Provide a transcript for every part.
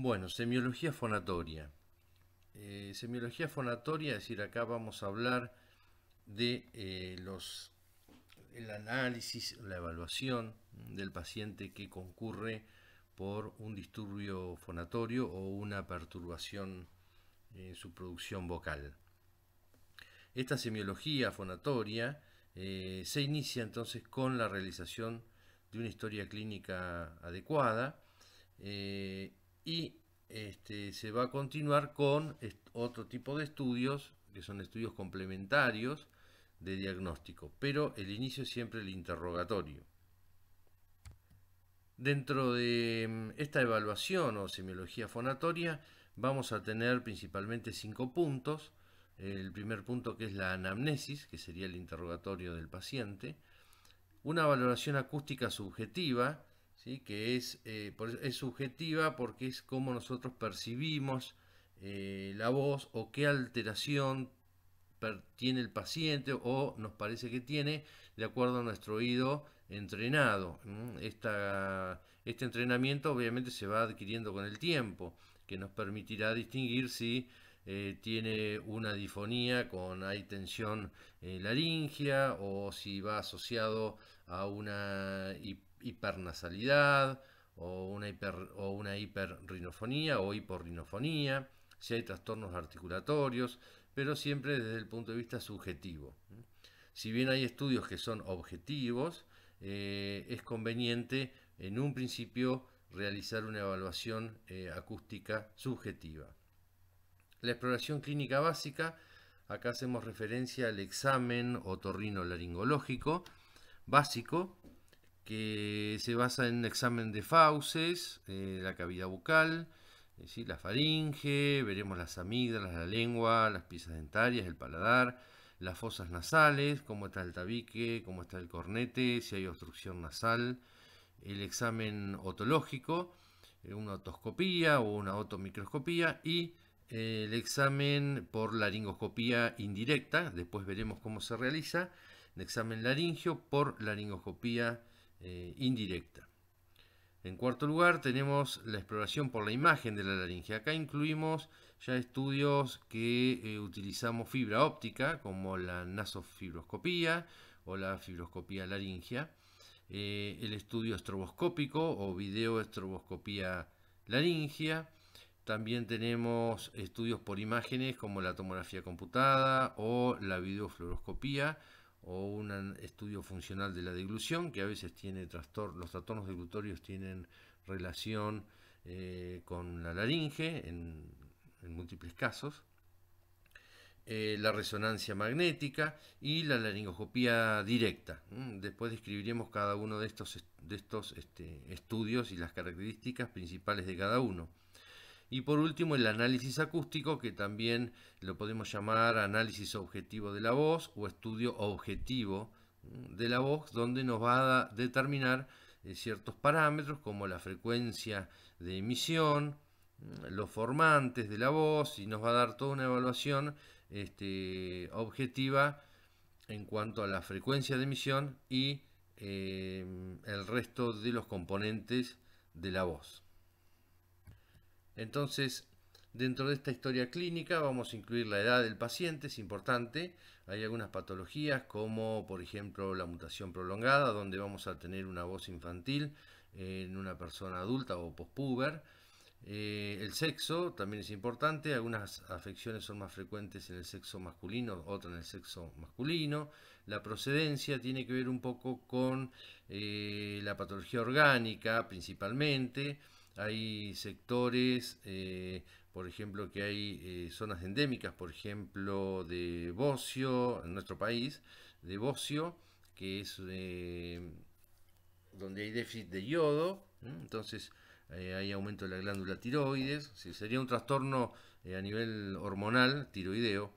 Bueno, semiología fonatoria. Semiología fonatoria, es decir, acá vamos a hablar de el análisis, la evaluación del paciente que concurre por un disturbio fonatorio o una perturbación en su producción vocal. Esta semiología fonatoria se inicia entonces con la realización de una historia clínica adecuada y se va a continuar con otro tipo de estudios, que son estudios complementarios de diagnóstico, pero el inicio es siempre el interrogatorio. Dentro de esta evaluación o semiología fonatoria vamos a tener principalmente 5 puntos. El primer punto, que es la anamnesis, que sería el interrogatorio del paciente. Una valoración acústica subjetiva, ¿sí? Que es subjetiva porque es como nosotros percibimos la voz o qué alteración tiene el paciente o nos parece que tiene de acuerdo a nuestro oído entrenado. Este entrenamiento obviamente se va adquiriendo con el tiempo, que nos permitirá distinguir si tiene una difonía hay tensión laringea, o si va asociado a una hipernasalidad o una hiperrinofonía o hiporrinofonía, si hay trastornos articulatorios, pero siempre desde el punto de vista subjetivo. Si bien hay estudios que son objetivos, es conveniente en un principio realizar una evaluación acústica subjetiva. La exploración clínica básica, acá hacemos referencia al examen otorrinolaringológico básico, que se basa en un examen de fauces, la cavidad bucal, ¿sí? La faringe, veremos las amígdalas, la lengua, las piezas dentarias, el paladar, las fosas nasales, cómo está el tabique, cómo está el cornete, si hay obstrucción nasal, el examen otológico, una otoscopía o una otomicroscopía, y el examen por laringoscopía indirecta, después veremos cómo se realiza, el examen laringio por laringoscopía indirecta. En cuarto lugar tenemos la exploración por la imagen de la laringe. Acá incluimos ya estudios que utilizamos fibra óptica, como la nasofibroscopía o la fibroscopía laringea, el estudio estroboscópico o videoestroboscopía laringea. También tenemos estudios por imágenes como la tomografía computada o la videofluoroscopía, o un estudio funcional de la deglución, que a veces tiene los trastornos deglutorios tienen relación con la laringe en múltiples casos. La resonancia magnética y la laringoscopía directa. Después describiremos cada uno de estos estudios y las características principales de cada uno. Y por último, el análisis acústico, que también lo podemos llamar análisis objetivo de la voz o estudio objetivo de la voz, donde nos va a determinar ciertos parámetros como la frecuencia de emisión, los formantes de la voz, y nos va a dar toda una evaluación objetiva en cuanto a la frecuencia de emisión y el resto de los componentes de la voz. Entonces, dentro de esta historia clínica vamos a incluir la edad del paciente, es importante. Hay algunas patologías como por ejemplo la mutación prolongada, donde vamos a tener una voz infantil en una persona adulta o postpuber. El sexo también es importante, algunas afecciones son más frecuentes en el sexo masculino, otras en el sexo masculino. La procedencia tiene que ver un poco con la patología orgánica principalmente. Hay sectores, por ejemplo, que hay zonas endémicas, por ejemplo, de bocio, en nuestro país, de bocio, que es donde hay déficit de yodo, entonces hay aumento de la glándula tiroides, sería un trastorno a nivel hormonal, tiroideo.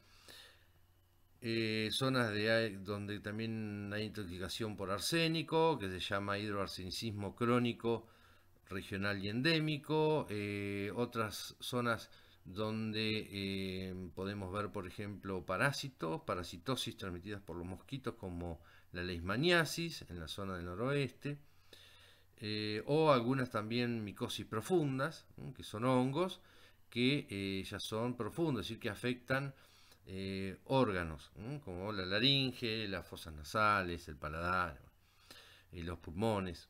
Zonas donde también hay intoxicación por arsénico, que se llama hidroarsenicismo crónico regional y endémico. Otras zonas donde podemos ver, por ejemplo, parasitosis transmitidas por los mosquitos, como la leishmaniasis en la zona del noroeste. o algunas también micosis profundas, que son hongos que ya son profundos, es decir, que afectan órganos, como la laringe, las fosas nasales, el paladar, los pulmones.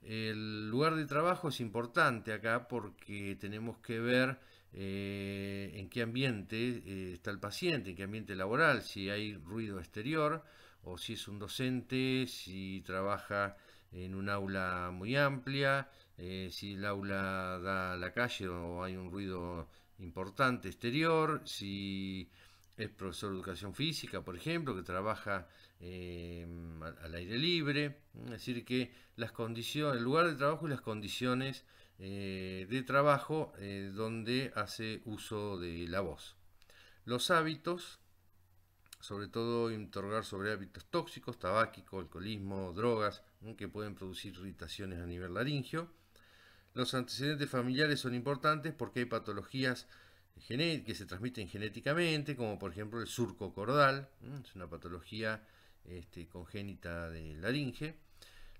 El lugar de trabajo es importante acá porque tenemos que ver en qué ambiente está el paciente, en qué ambiente laboral, si hay ruido exterior o si es un docente, si trabaja en un aula muy amplia, si el aula da a la calle o hay un ruido importante exterior, si es profesor de educación física, por ejemplo, que trabaja al aire libre. Es decir, que las condiciones, el lugar de trabajo y las condiciones de trabajo donde hace uso de la voz. Los hábitos, sobre todo interrogar sobre hábitos tóxicos, tabáquico, alcoholismo, drogas, que pueden producir irritaciones a nivel laringio. Los antecedentes familiares son importantes porque hay patologías que se transmiten genéticamente, como por ejemplo el surco cordal, es una patología congénita de laringe.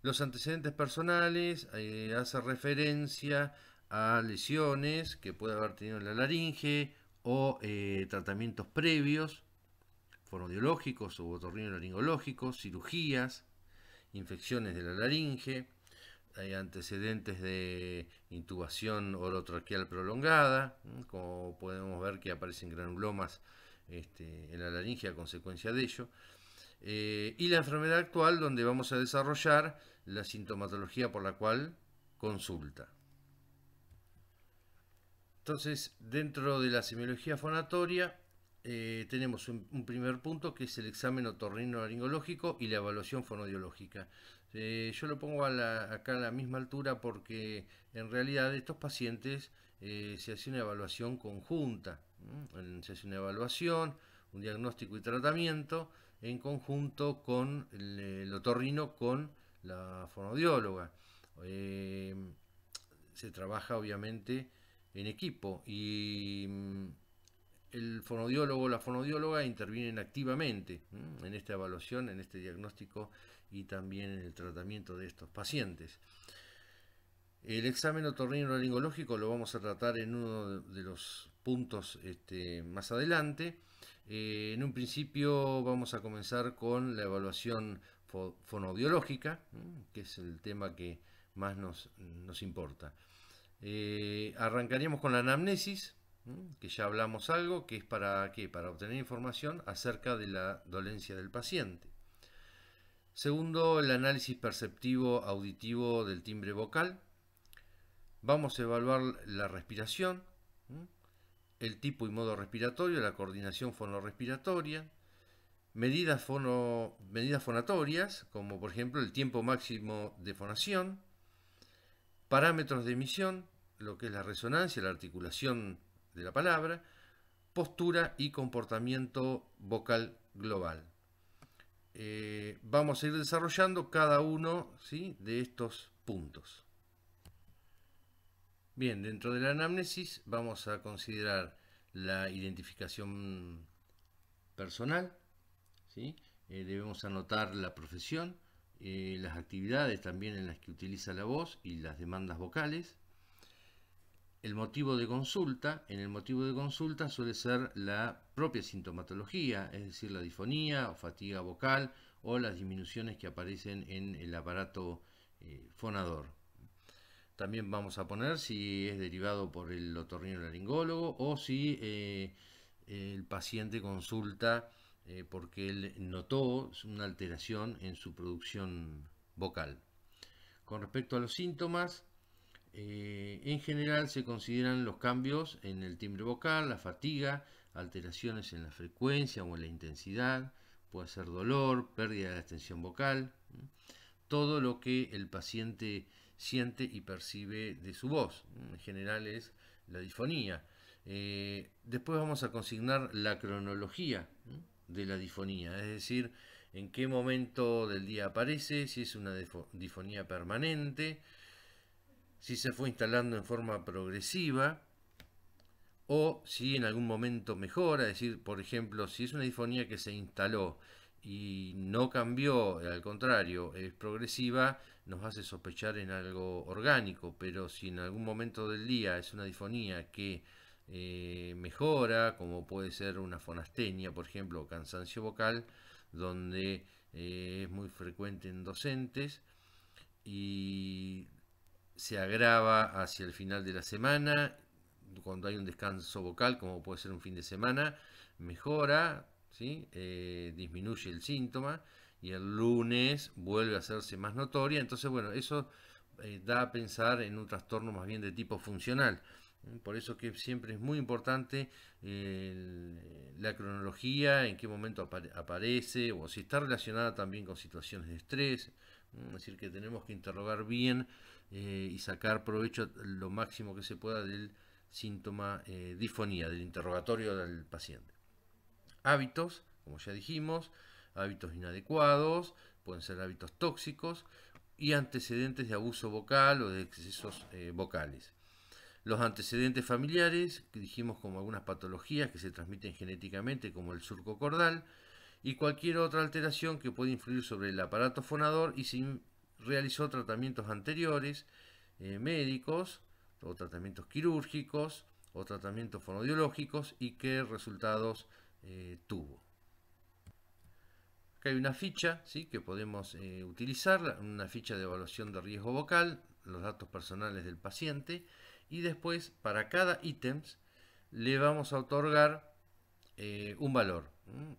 Los antecedentes personales hacen referencia a lesiones que puede haber tenido en la laringe o tratamientos previos, fonoaudiológicos o otorrinolaringológicos, cirugías, infecciones de la laringe. Hay antecedentes de intubación orotraqueal prolongada, como podemos ver que aparecen granulomas en la laringe a consecuencia de ello. Y la enfermedad actual, donde vamos a desarrollar la sintomatología por la cual consulta. Entonces, dentro de la semiología fonatoria, tenemos un primer punto que es el examen otorrinolaringológico y la evaluación fonoaudiológica. Yo lo pongo acá a la misma altura porque en realidad de estos pacientes se hace una evaluación conjunta. Se hace una evaluación, un diagnóstico y tratamiento en conjunto con el otorrino, con la fonoaudióloga. Se trabaja obviamente en equipo y el fonoaudiólogo o la fonoaudióloga intervienen activamente en esta evaluación, en este diagnóstico y también en el tratamiento de estos pacientes. El examen otorrinolaringológico lo vamos a tratar en uno de los puntos más adelante. En un principio vamos a comenzar con la evaluación fonoaudiológica, que es el tema que más nos importa. Arrancaríamos con la anamnesis, que ya hablamos algo, que es para ¿qué? Para obtener información acerca de la dolencia del paciente. Segundo, el análisis perceptivo auditivo del timbre vocal. Vamos a evaluar la respiración, el tipo y modo respiratorio, la coordinación fonorrespiratoria, medidas fonatorias, como por ejemplo el tiempo máximo de fonación, parámetros de emisión, lo que es la resonancia, la articulación de la palabra, postura y comportamiento vocal global. Vamos a ir desarrollando cada uno, ¿sí?, de estos puntos. Bien, dentro de la anamnesis vamos a considerar la identificación personal, ¿sí? Debemos anotar la profesión, las actividades también en las que utiliza la voz y las demandas vocales. El motivo de consulta, en el motivo de consulta suele ser la propia sintomatología, es decir, la disfonía o fatiga vocal o las disminuciones que aparecen en el aparato fonador. También vamos a poner si es derivado por el otorrinolaringólogo o si el paciente consulta porque él notó una alteración en su producción vocal. Con respecto a los síntomas, en general se consideran los cambios en el timbre vocal, la fatiga, alteraciones en la frecuencia o en la intensidad, puede ser dolor, pérdida de la extensión vocal, todo lo que el paciente siente y percibe de su voz. En general es la disfonía. Después vamos a consignar la cronología de la disfonía, es decir, en qué momento del día aparece, si es una disfonía permanente, si se fue instalando en forma progresiva o si en algún momento mejora, es decir, por ejemplo, si es una disfonía que se instaló y no cambió, al contrario, es progresiva, nos hace sospechar en algo orgánico, pero si en algún momento del día es una disfonía que mejora, como puede ser una fonastenia, por ejemplo, o cansancio vocal, donde es muy frecuente en docentes y se agrava hacia el final de la semana, cuando hay un descanso vocal, como puede ser un fin de semana, mejora, ¿sí? Disminuye el síntoma y el lunes vuelve a hacerse más notoria. Entonces, bueno, eso da a pensar en un trastorno más bien de tipo funcional. Por eso que siempre es muy importante la cronología, en qué momento aparece, o si está relacionada también con situaciones de estrés. Es decir, que tenemos que interrogar bien y sacar provecho lo máximo que se pueda del síntoma disfonía, del interrogatorio del paciente. Hábitos, como ya dijimos, hábitos inadecuados, pueden ser hábitos tóxicos y antecedentes de abuso vocal o de excesos vocales. Los antecedentes familiares, que dijimos como algunas patologías que se transmiten genéticamente, como el surco cordal, y cualquier otra alteración que puede influir sobre el aparato fonador y si realizó tratamientos anteriores, médicos, o tratamientos quirúrgicos, o tratamientos fonodiológicos y qué resultados tuvo. Acá hay una ficha, ¿sí?, que podemos utilizar, una ficha de evaluación de riesgo vocal, los datos personales del paciente, y después para cada ítem le vamos a otorgar un valor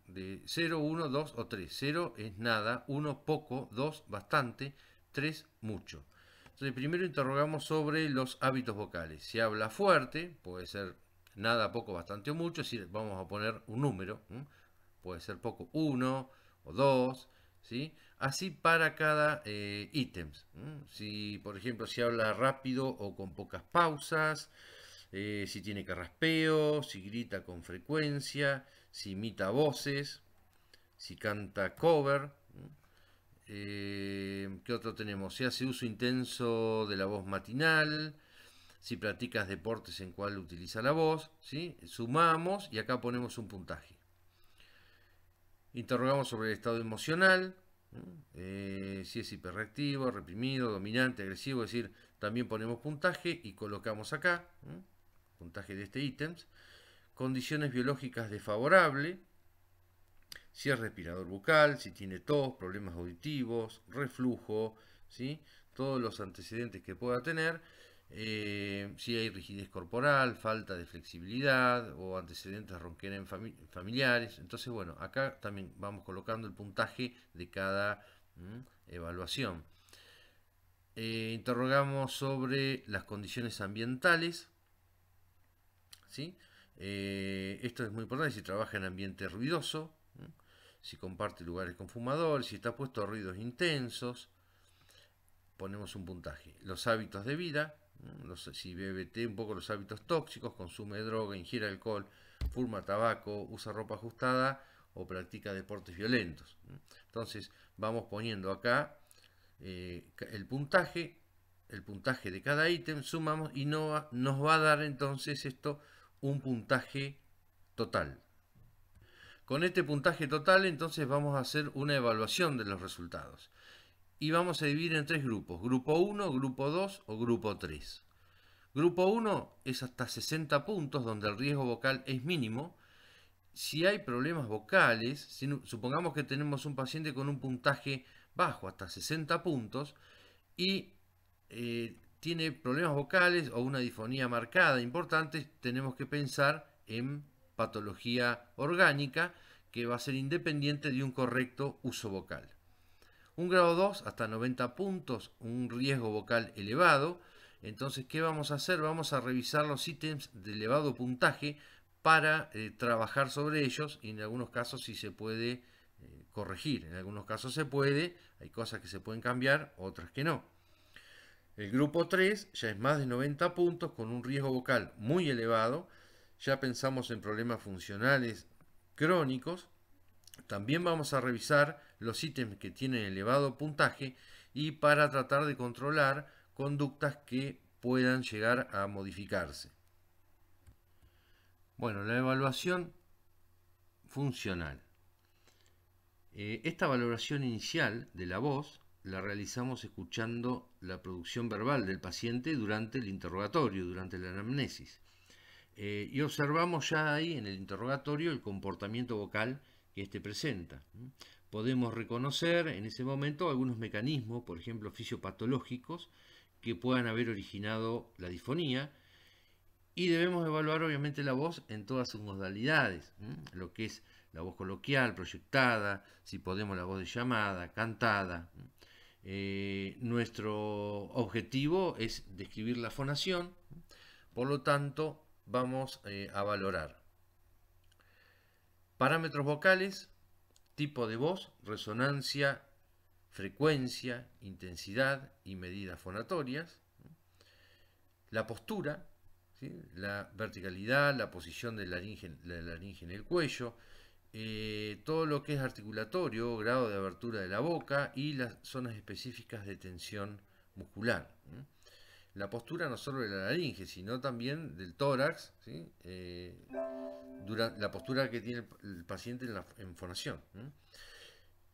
de 0, 1, 2 o 3. 0 es nada, 1 poco, 2 bastante, 3 mucho. Entonces primero interrogamos sobre los hábitos vocales. Si habla fuerte, puede ser nada, poco, bastante o mucho, es decir, vamos a poner un número, puede ser poco 1 o 2, ¿sí? Así para cada ítem. Si, por ejemplo, si habla rápido o con pocas pausas, si tiene carraspeo, si grita con frecuencia, si imita voces, si canta cover. ¿Qué otro tenemos? Si hace uso intenso de la voz matinal, si practicas deportes en cual utiliza la voz, ¿sí? Sumamos y acá ponemos un puntaje. Interrogamos sobre el estado emocional, si es hiperreactivo, reprimido, dominante, agresivo, es decir, también ponemos puntaje y colocamos acá, puntaje de este ítem. Condiciones biológicas desfavorables, si es respirador bucal, si tiene tos, problemas auditivos, reflujo, ¿sí? Todos los antecedentes que pueda tener, si hay rigidez corporal, falta de flexibilidad o antecedentes de ronquera en familiares. Entonces, bueno, acá también vamos colocando el puntaje de cada evaluación. Interrogamos sobre las condiciones ambientales, ¿sí? Esto es muy importante si trabaja en ambiente ruidoso, si comparte lugares con fumadores, si está puesto a ruidos intensos, ponemos un puntaje. Los hábitos de vida, si bebe té, un poco los hábitos tóxicos, consume droga, ingiere alcohol, fuma tabaco, usa ropa ajustada o practica deportes violentos. Entonces vamos poniendo acá el puntaje de cada ítem, sumamos y nos va a dar entonces esto un puntaje total. Con este puntaje total entonces vamos a hacer una evaluación de los resultados. Y vamos a dividir en tres grupos. Grupo 1, grupo 2 o grupo 3. Grupo 1 es hasta 60 puntos donde el riesgo vocal es mínimo. Si hay problemas vocales, supongamos que tenemos un paciente con un puntaje bajo hasta 60 puntos y tiene problemas vocales o una disfonía marcada importante, tenemos que pensar en patología orgánica que va a ser independiente de un correcto uso vocal. Un grado 2 hasta 90 puntos, un riesgo vocal elevado. Entonces, ¿qué vamos a hacer? Vamos a revisar los ítems de elevado puntaje para trabajar sobre ellos y en algunos casos si se puede corregir. En algunos casos se puede, hay cosas que se pueden cambiar, otras que no. El grupo 3 ya es más de 90 puntos con un riesgo vocal muy elevado. Ya pensamos en problemas funcionales crónicos. También vamos a revisar los ítems que tienen elevado puntaje y para tratar de controlar conductas que puedan llegar a modificarse. Bueno, la evaluación funcional. Esta valoración inicial de la voz la realizamos escuchando la producción verbal del paciente durante el interrogatorio, durante la anamnesis. Y observamos ya ahí en el interrogatorio el comportamiento vocal que éste presenta. Podemos reconocer en ese momento algunos mecanismos, por ejemplo, fisiopatológicos, que puedan haber originado la disfonía, y debemos evaluar obviamente la voz en todas sus modalidades, lo que es la voz coloquial, proyectada, si podemos la voz de llamada, cantada. Nuestro objetivo es describir la fonación, por lo tanto vamos a valorar parámetros vocales, tipo de voz, resonancia, frecuencia, intensidad y medidas fonatorias, la postura, ¿sí? La verticalidad, la posición de la laringe en el cuello, todo lo que es articulatorio, grado de abertura de la boca y las zonas específicas de tensión muscular. La postura no solo de la laringe, sino también del tórax, ¿sí? La postura que tiene el paciente en fonación.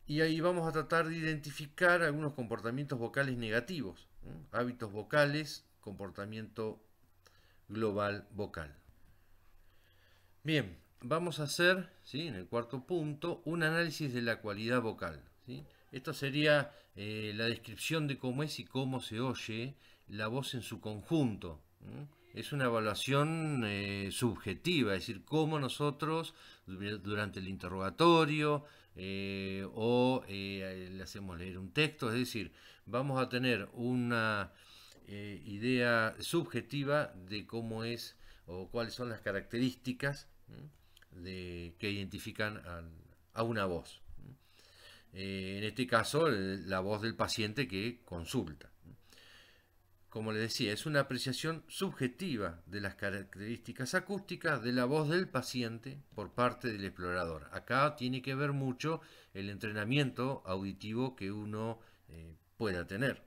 Y ahí vamos a tratar de identificar algunos comportamientos vocales negativos, hábitos vocales, comportamiento global vocal. Bien, vamos a hacer, ¿sí?, en el cuarto punto, un análisis de la cualidad vocal, ¿sí? Esto sería la descripción de cómo es y cómo se oye la voz en su conjunto. Es una evaluación subjetiva, es decir, cómo nosotros durante el interrogatorio le hacemos leer un texto, es decir, vamos a tener una idea subjetiva de cómo es o cuáles son las características que identifican a una voz. En este caso, la voz del paciente que consulta. Como les decía, es una apreciación subjetiva de las características acústicas de la voz del paciente por parte del explorador. Acá tiene que ver mucho el entrenamiento auditivo que uno pueda tener.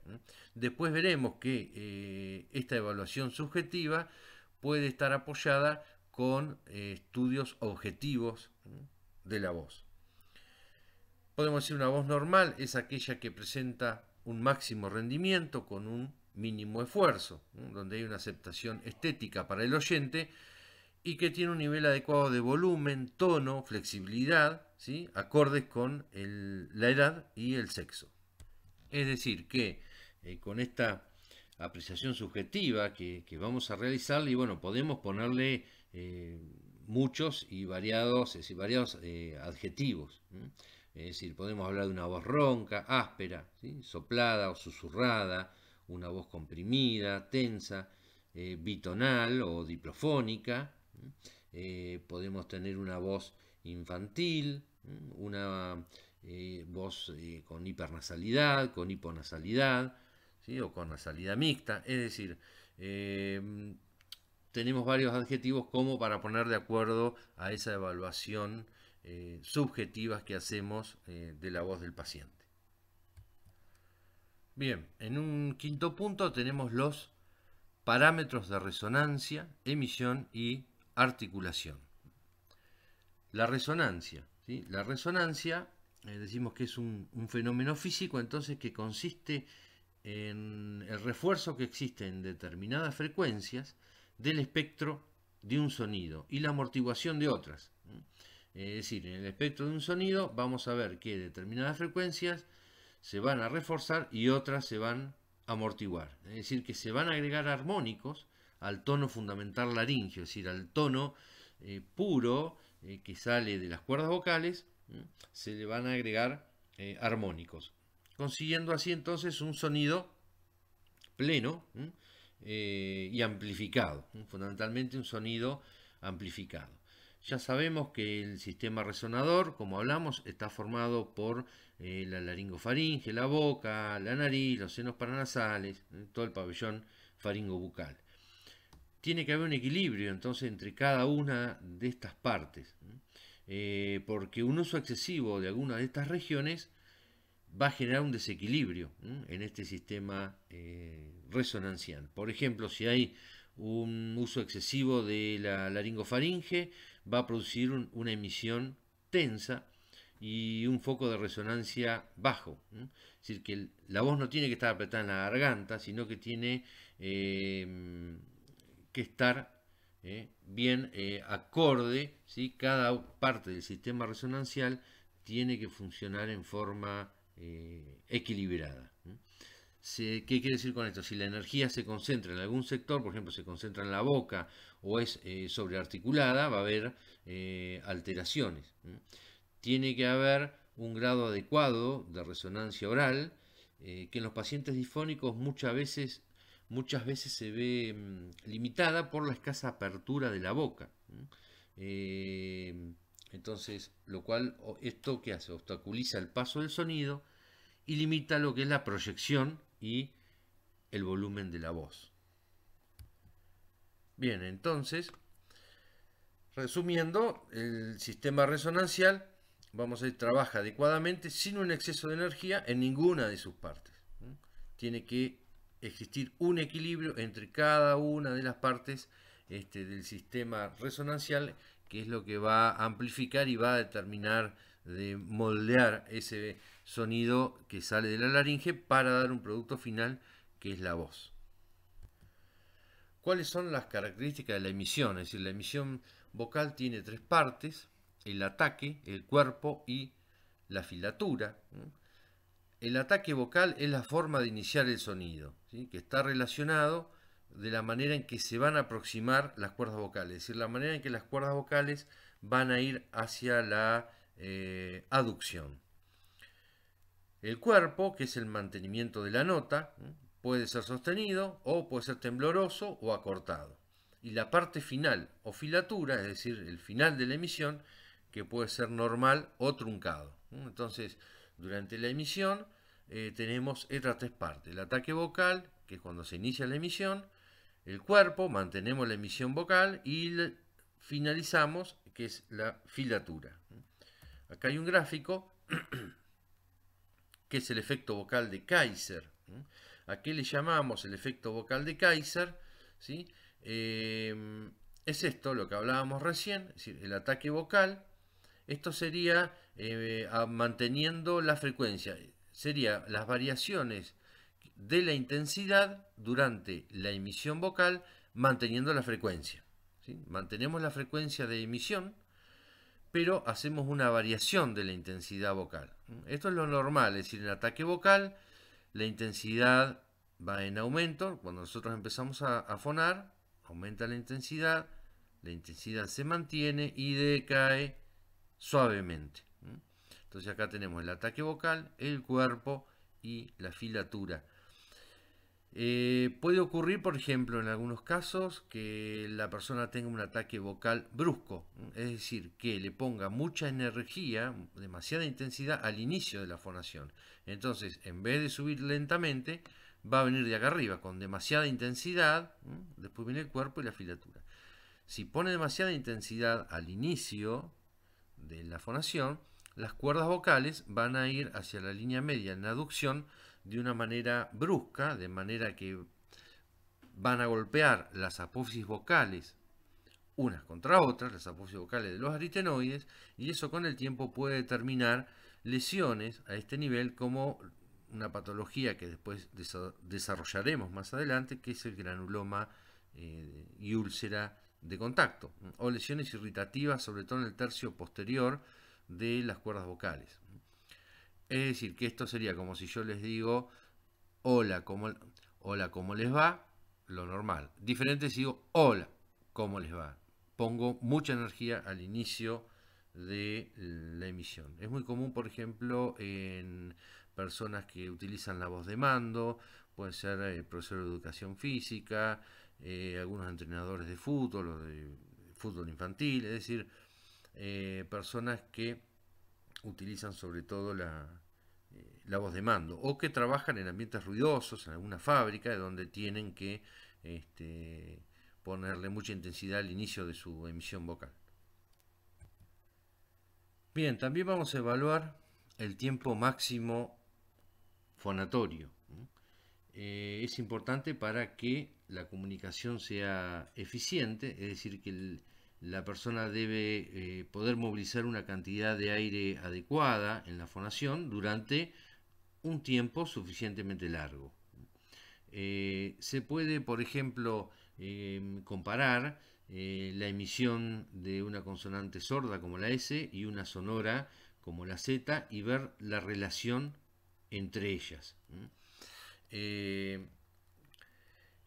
Después veremos que esta evaluación subjetiva puede estar apoyada con estudios objetivos de la voz. Podemos decir una voz normal es aquella que presenta un máximo rendimiento con un mínimo esfuerzo, donde hay una aceptación estética para el oyente y que tiene un nivel adecuado de volumen, tono, flexibilidad, ¿sí?, acordes con la edad y el sexo. Es decir, que con esta apreciación subjetiva que vamos a realizar, y bueno, podemos ponerle muchos y variados, adjetivos. Es decir, podemos hablar de una voz ronca, áspera, ¿sí?, soplada o susurrada, una voz comprimida, tensa, bitonal o diplofónica. Podemos tener una voz infantil, una voz con hipernasalidad, con hiponasalidad, ¿sí?, o con nasalidad mixta. Es decir, tenemos varios adjetivos como para poner de acuerdo a esa evaluación subjetiva que hacemos de la voz del paciente. Bien, en un quinto punto tenemos los parámetros de resonancia, emisión y articulación. La resonancia, ¿sí? La resonancia decimos que es un fenómeno físico, entonces, que consiste en el refuerzo que existe en determinadas frecuencias del espectro de un sonido y la amortiguación de otras. Es decir, en el espectro de un sonido vamos a ver que determinadas frecuencias se van a reforzar y otras se van a amortiguar. Es decir, que se van a agregar armónicos al tono fundamental laríngeo, es decir, al tono puro que sale de las cuerdas vocales, se le van a agregar armónicos, consiguiendo así entonces un sonido pleno y amplificado, fundamentalmente un sonido amplificado. Ya sabemos que el sistema resonador, como hablamos, está formado por la laringofaringe, la boca, la nariz, los senos paranasales, todo el pabellón faringobucal. Tiene que haber un equilibrio entonces entre cada una de estas partes, porque un uso excesivo de alguna de estas regiones va a generar un desequilibrio en este sistema resonancial. Por ejemplo, si hay un uso excesivo de la laringofaringe, va a producir una emisión tensa y un foco de resonancia bajo. Es decir, que la voz no tiene que estar apretada en la garganta, sino que tiene que estar bien acorde, ¿sí? Cada parte del sistema resonancial tiene que funcionar en forma equilibrada. ¿Qué quiere decir con esto? Si la energía se concentra en algún sector, por ejemplo, se concentra en la boca o es sobrearticulada, va a haber alteraciones. Tiene que haber un grado adecuado de resonancia oral, que en los pacientes disfónicos muchas veces se ve limitada por la escasa apertura de la boca. Entonces, lo cual, esto que hace, obstaculiza el paso del sonido y limita lo que es la proyección y el volumen de la voz. Bien, entonces, resumiendo, el sistema resonancial, vamos a decir, trabaja adecuadamente sin un exceso de energía en ninguna de sus partes. Tiene que existir un equilibrio entre cada una de las partes del sistema resonancial, que es lo que va a amplificar y va a determinar de moldear ese sonido que sale de la laringe para dar un producto final que es la voz. ¿Cuáles son las características de la emisión? Es decir, la emisión vocal tiene tres partes: el ataque, el cuerpo y la filatura. El ataque vocal es la forma de iniciar el sonido, ¿sí? Que está relacionado de la manera en que se van a aproximar las cuerdas vocales, es decir, la manera en que las cuerdas vocales van a ir hacia la aducción. El cuerpo, que es el mantenimiento de la nota, puede ser sostenido o puede ser tembloroso o acortado. Y la parte final o filatura, es decir, el final de la emisión, que puede ser normal o truncado. Entonces, durante la emisión tenemos estas tres partes: el ataque vocal, que es cuando se inicia la emisión; el cuerpo, mantenemos la emisión vocal; y finalizamos, que es la filatura. Acá hay un gráfico que es el efecto vocal de Kaiser. ¿A qué le llamamos el efecto vocal de Kaiser? ¿Sí? Es esto lo que hablábamos recién, es decir, el ataque vocal. Esto sería manteniendo la frecuencia, sería las variaciones de la intensidad durante la emisión vocal, manteniendo la frecuencia. ¿Sí? Mantenemos la frecuencia de emisión, pero hacemos una variación de la intensidad vocal. Esto es lo normal, es decir, en el ataque vocal la intensidad va en aumento. Cuando nosotros empezamos a fonar, aumenta la intensidad se mantiene y decae suavemente. Entonces acá tenemos el ataque vocal, el cuerpo y la filatura. Puede ocurrir, por ejemplo, en algunos casos, que la persona tenga un ataque vocal brusco, es decir, que le ponga mucha energía, demasiada intensidad al inicio de la fonación. Entonces, en vez de subir lentamente, va a venir de acá arriba con demasiada intensidad, después viene el cuerpo y la filatura. Si pone demasiada intensidad al inicio de la fonación, las cuerdas vocales van a ir hacia la línea media en la aducción de una manera brusca, de manera que van a golpear las apófisis vocales unas contra otras, las apófisis vocales de los aritenoides, y eso con el tiempo puede determinar lesiones a este nivel, como una patología que después desarrollaremos más adelante, que es el granuloma y úlcera de contacto, o lesiones irritativas, sobre todo en el tercio posterior de las cuerdas vocales. Es decir, que esto sería como si yo les digo: hola, ¿cómo les va? Lo normal. Diferente si digo: hola, ¿cómo les va? Pongo mucha energía al inicio de la emisión. Es muy común, por ejemplo, en personas que utilizan la voz de mando, pueden ser profesores de educación física, algunos entrenadores de fútbol o de fútbol infantil, es decir, personas que utilizan sobre todo la voz de mando, o que trabajan en ambientes ruidosos, en alguna fábrica, donde tienen que ponerle mucha intensidad al inicio de su emisión vocal. Bien, también vamos a evaluar el tiempo máximo fonatorio. Es importante para que la comunicación sea eficiente, es decir, que la persona debe poder movilizar una cantidad de aire adecuada en la fonación durante un tiempo suficientemente largo. Se puede, por ejemplo, comparar la emisión de una consonante sorda como la S y una sonora como la Z y ver la relación entre ellas. ¿Qué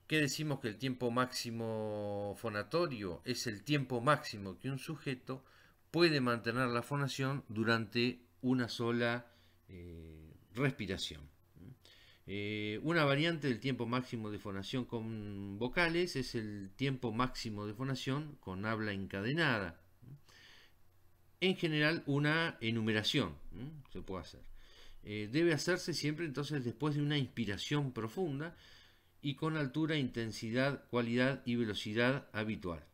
decimos? Que el tiempo máximo fonatorio es el tiempo máximo que un sujeto puede mantener la fonación durante una sola respiración. Una variante del tiempo máximo de fonación con vocales es el tiempo máximo de fonación con habla encadenada. En general, una enumeración se puede hacer. Debe hacerse siempre entonces después de una inspiración profunda y con altura, intensidad, cualidad y velocidad habitual.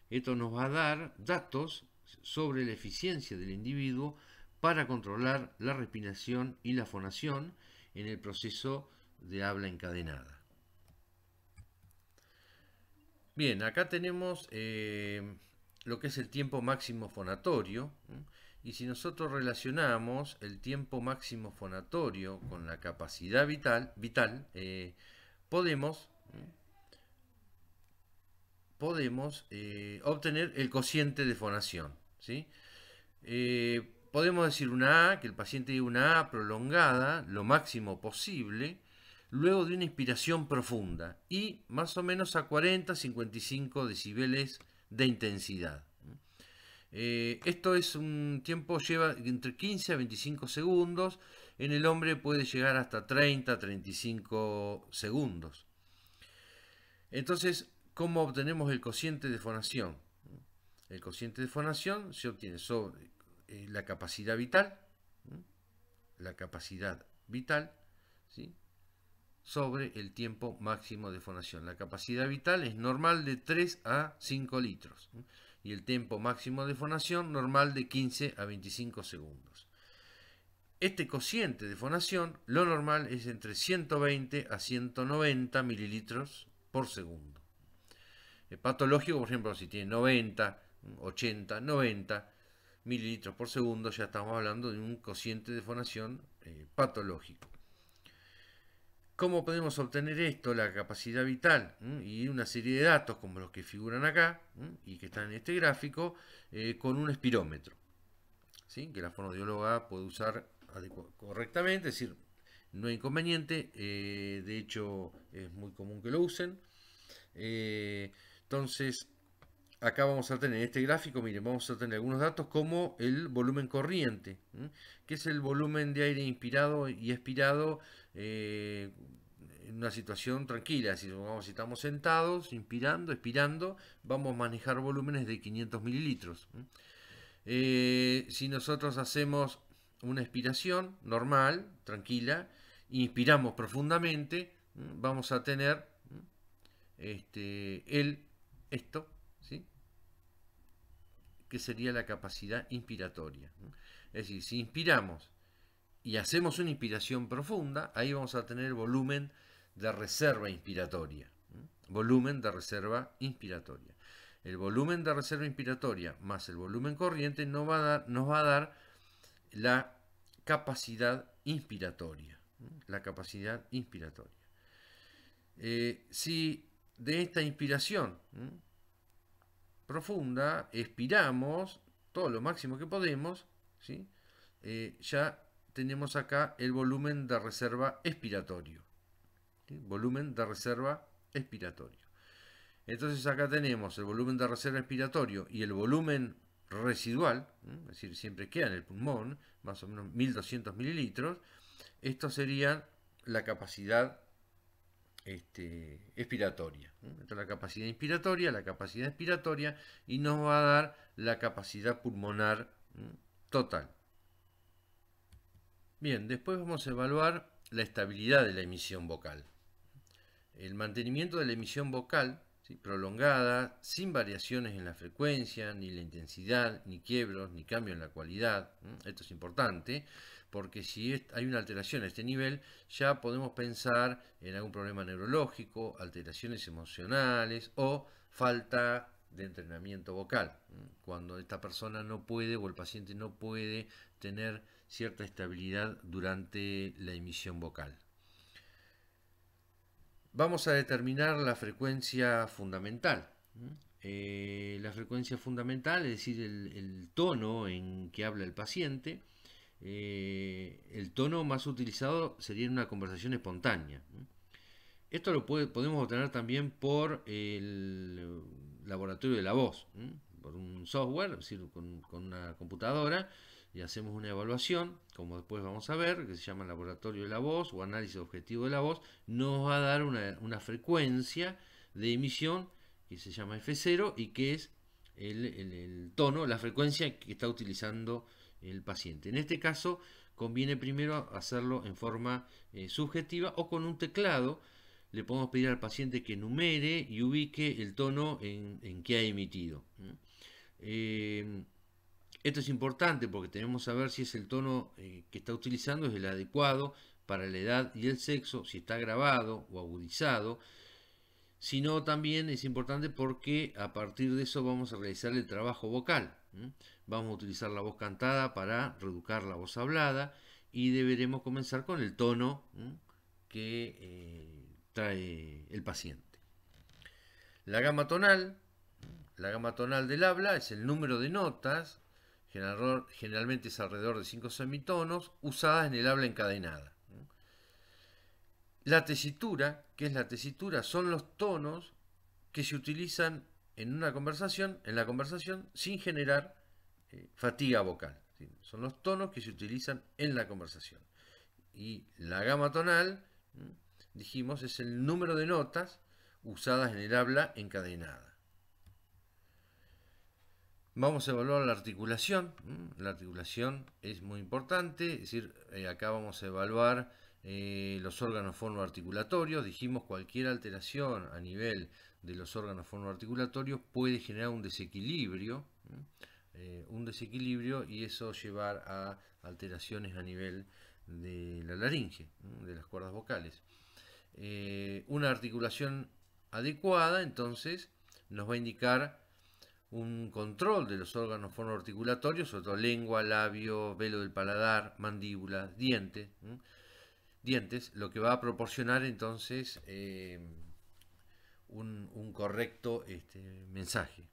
Esto nos va a dar datos sobre la eficiencia del individuo para controlar la respiración y la fonación en el proceso de habla encadenada. Bien, acá tenemos lo que es el tiempo máximo fonatorio, y si nosotros relacionamos el tiempo máximo fonatorio con la capacidad vital, podemos obtener el cociente de fonación, ¿sí? Podemos decir una A, que el paciente diga una A prolongada, lo máximo posible, luego de una inspiración profunda y más o menos a 40-55 decibeles de intensidad. Esto es un tiempo, lleva entre 15 a 25 segundos, en el hombre puede llegar hasta 30-35 segundos. Entonces, ¿cómo obtenemos el cociente de fonación? El cociente de fonación se obtiene sobre la capacidad vital, ¿sí? Sobre el tiempo máximo de fonación. La capacidad vital es normal de 3 a 5 litros y el tiempo máximo de fonación normal de 15 a 25 segundos. Este cociente de fonación, lo normal es entre 120 a 190 mililitros por segundo. El patológico, por ejemplo, si tiene 90, 80, 90 mililitros por segundo, ya estamos hablando de un cociente de fonación patológico. ¿Cómo podemos obtener esto? La capacidad vital y una serie de datos como los que figuran acá y que están en este gráfico con un espirómetro, ¿sí? Que la fonoaudióloga puede usar correctamente, es decir, no hay inconveniente, de hecho es muy común que lo usen. Entonces, acá vamos a tener en este gráfico, miren, vamos a tener algunos datos como el volumen corriente, que es el volumen de aire inspirado y expirado en una situación tranquila. Si estamos sentados, inspirando, expirando, vamos a manejar volúmenes de 500 mililitros. Si nosotros hacemos una expiración normal, tranquila, inspiramos profundamente, vamos a tener esto, ¿sí? Que sería la capacidad inspiratoria. Es decir, si inspiramos y hacemos una inspiración profunda, ahí vamos a tener volumen de reserva inspiratoria. Volumen de reserva inspiratoria. El volumen de reserva inspiratoria más el volumen corriente nos va a dar la capacidad inspiratoria. La capacidad inspiratoria. Si de esta inspiración profunda expiramos todo lo máximo que podemos, ¿sí? Ya tenemos acá el volumen de reserva expiratorio. ¿Sí? Volumen de reserva expiratorio. Entonces acá tenemos el volumen de reserva expiratorio y el volumen residual, es decir, siempre queda en el pulmón, más o menos 1200 mililitros. Esto sería la capacidad expiratoria. Entonces la capacidad inspiratoria, la capacidad expiratoria y nos va a dar la capacidad pulmonar total. Bien, después vamos a evaluar la estabilidad de la emisión vocal. El mantenimiento de la emisión vocal, ¿sí?, prolongada, sin variaciones en la frecuencia, ni la intensidad, ni quiebros, ni cambio en la cualidad. Esto es importante, porque si hay una alteración a este nivel, ya podemos pensar en algún problema neurológico, alteraciones emocionales o falta de entrenamiento vocal, cuando esta persona no puede o el paciente no puede tener cierta estabilidad durante la emisión vocal. Vamos a determinar la frecuencia fundamental. La frecuencia fundamental, es decir, el tono en que habla el paciente. El tono más utilizado sería en una conversación espontánea. Esto lo podemos obtener también por el laboratorio de la voz, por un software, es decir, con una computadora, y hacemos una evaluación, como después vamos a ver, que se llama laboratorio de la voz o análisis objetivo de la voz. Nos va a dar una frecuencia de emisión que se llama F0 y que es el tono, la frecuencia que está utilizando el paciente. En este caso conviene primero hacerlo en forma subjetiva o con un teclado. Le podemos pedir al paciente que numere y ubique el tono en que ha emitido. Esto es importante porque tenemos que saber si es el tono que está utilizando es el adecuado para la edad y el sexo, si está grabado o agudizado. Si no, también es importante porque a partir de eso vamos a realizar el trabajo vocal. Vamos a utilizar la voz cantada para reeducar la voz hablada y deberemos comenzar con el tono que trae el paciente. La gama tonal del habla es el número de notas, generalmente es alrededor de 5 semitonos, usadas en el habla encadenada. La tesitura, ¿qué es la tesitura? Son los tonos que se utilizan en la conversación sin generar fatiga vocal. ¿Sí? Son los tonos que se utilizan en la conversación. Y la gama tonal, dijimos, es el número de notas usadas en el habla encadenada. Vamos a evaluar la articulación. La articulación es muy importante, es decir, acá vamos a evaluar los órganos fonoarticulatorios. Dijimos, cualquier alteración a nivel de los órganos fonoarticulatorios puede generar un desequilibrio, y eso llevar a alteraciones a nivel de la laringe, de las cuerdas vocales. Una articulación adecuada, entonces, nos va a indicar un control de los órganos fonoarticulatorios, sobre todo lengua, labio, velo del paladar, mandíbula, dientes, lo que va a proporcionar entonces un correcto mensaje.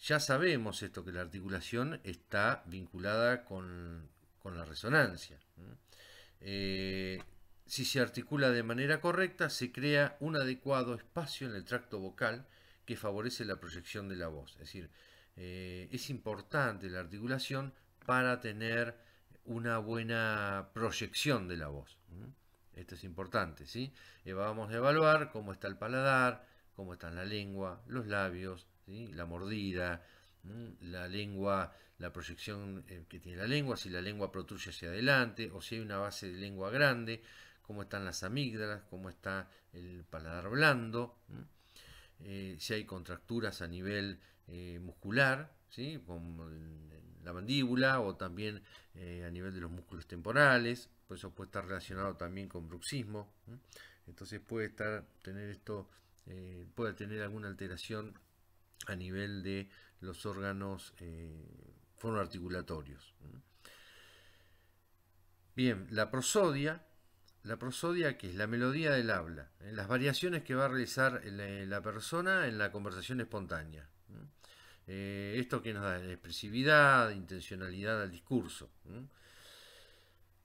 Ya sabemos esto, que la articulación está vinculada con la resonancia. Si se articula de manera correcta, se crea un adecuado espacio en el tracto vocal que favorece la proyección de la voz. Es decir, es importante la articulación para tener una buena proyección de la voz. Esto es importante, ¿sí? Vamos a evaluar cómo está el paladar, cómo está la lengua, los labios, ¿sí? La mordida, la lengua, la proyección que tiene la lengua, si la lengua protruye hacia adelante o si hay una base de lengua grande, cómo están las amígdalas, cómo está el paladar blando. Si hay contracturas a nivel muscular, ¿sí? Como la mandíbula o también a nivel de los músculos temporales, por eso puede estar relacionado también con bruxismo. Entonces puede tener alguna alteración a nivel de los órganos fonoarticulatorios. Bien, la prosodia, que es la melodía del habla, las variaciones que va a realizar la persona en la conversación espontánea. Esto que nos da expresividad, intencionalidad al discurso.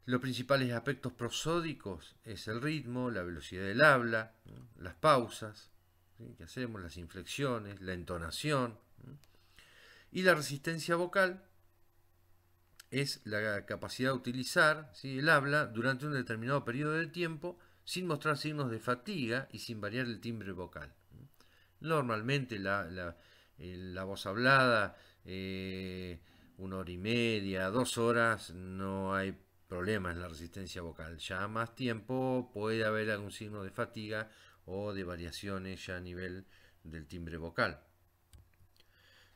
Los principales aspectos prosódicos es el ritmo, la velocidad del habla, las pausas que hacemos, las inflexiones, la entonación. Y la resistencia vocal es la capacidad de utilizar, ¿sí?, el habla durante un determinado periodo de tiempo sin mostrar signos de fatiga y sin variar el timbre vocal. Normalmente la voz hablada, 1 hora y media, 2 horas, no hay problema en la resistencia vocal. Ya más tiempo puede haber algún signo de fatiga o de variaciones ya a nivel del timbre vocal.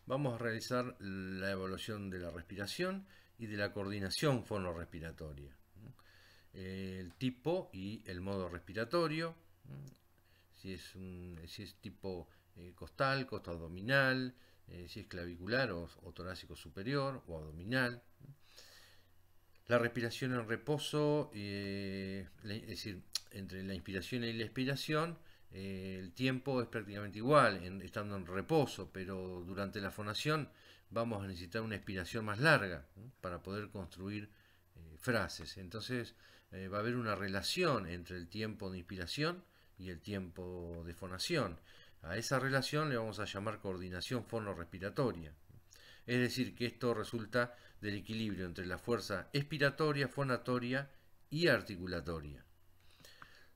Vamos a realizar la evaluación de la respiración y de la coordinación fonorrespiratoria. El tipo y el modo respiratorio. Si es tipo costal, costo abdominal, si es clavicular o torácico superior o abdominal. La respiración en reposo, es decir, entre la inspiración y la expiración, el tiempo es prácticamente igual, estando en reposo, pero durante la fonación vamos a necesitar una expiración más larga, ¿no?, para poder construir frases. Entonces va a haber una relación entre el tiempo de inspiración y el tiempo de fonación. A esa relación le vamos a llamar coordinación fonorrespiratoria. Es decir, que esto resulta del equilibrio entre la fuerza expiratoria, fonatoria y articulatoria.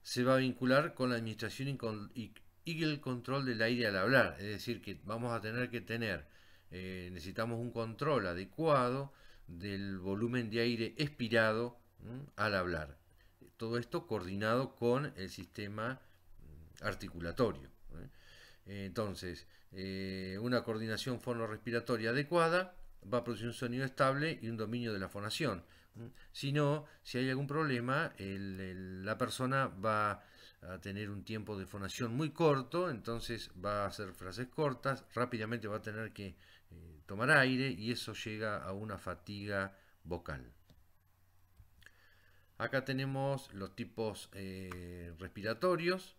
Se va a vincular con la administración y el control del aire al hablar. Es decir, que vamos a tener que necesitamos un control adecuado del volumen de aire expirado al hablar. Todo esto coordinado con el sistema articulatorio. Entonces, una coordinación fonorrespiratoria adecuada va a producir un sonido estable y un dominio de la fonación. Si no, si hay algún problema, la persona va a tener un tiempo de fonación muy corto, entonces va a hacer frases cortas, rápidamente va a tener que tomar aire y eso llega a una fatiga vocal. Acá tenemos los tipos respiratorios.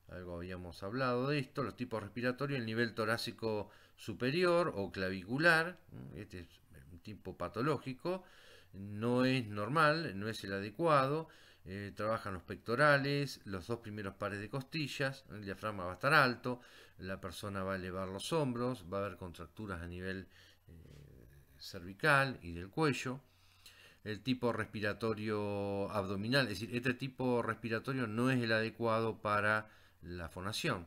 Algo habíamos hablado de esto, los tipos respiratorios, el nivel torácico superior o clavicular, este es un tipo patológico, no es normal, no es el adecuado, trabajan los pectorales, los dos primeros pares de costillas, el diafragma va a estar alto, la persona va a elevar los hombros, va a haber contracturas a nivel cervical y del cuello. El tipo respiratorio abdominal, es decir, este tipo respiratorio no es el adecuado para la fonación.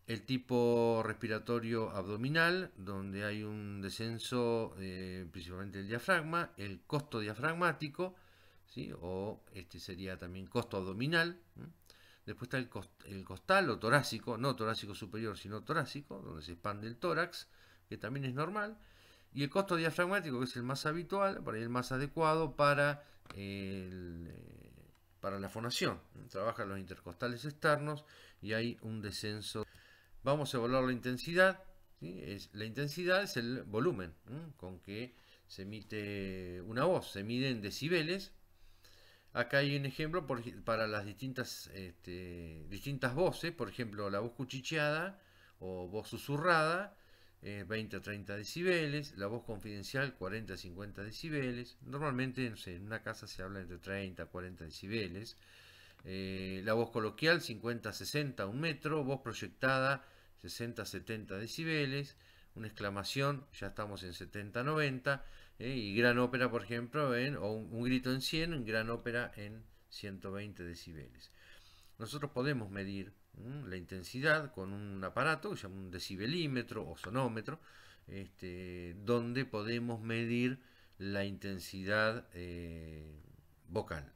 El tipo respiratorio abdominal, donde hay un descenso principalmente del diafragma, el costo diafragmático, ¿sí?, o este sería también costo abdominal. Después está el costal o torácico, no torácico superior, sino torácico, donde se expande el tórax, que también es normal. Y el costo diafragmático, que es el más habitual, por ahí el más adecuado para la fonación. Trabajan los intercostales externos y hay un descenso. Vamos a evaluar la intensidad. ¿Sí? La intensidad es el volumen con que se emite una voz. Se mide en decibeles. Acá hay un ejemplo para las distintas voces. Por ejemplo, la voz cuchicheada o voz susurrada, 20 a 30 decibeles, la voz confidencial 40 a 50 decibeles, normalmente no sé, en una casa se habla entre 30 a 40 decibeles, la voz coloquial 50 a 60 a 1 metro, voz proyectada 60 a 70 decibeles, una exclamación ya estamos en 70 a 90, y gran ópera por ejemplo o un grito en 100, un gran ópera en 120 decibeles. Nosotros podemos medir la intensidad con un aparato que se llama un decibelímetro o sonómetro, donde podemos medir la intensidad vocal.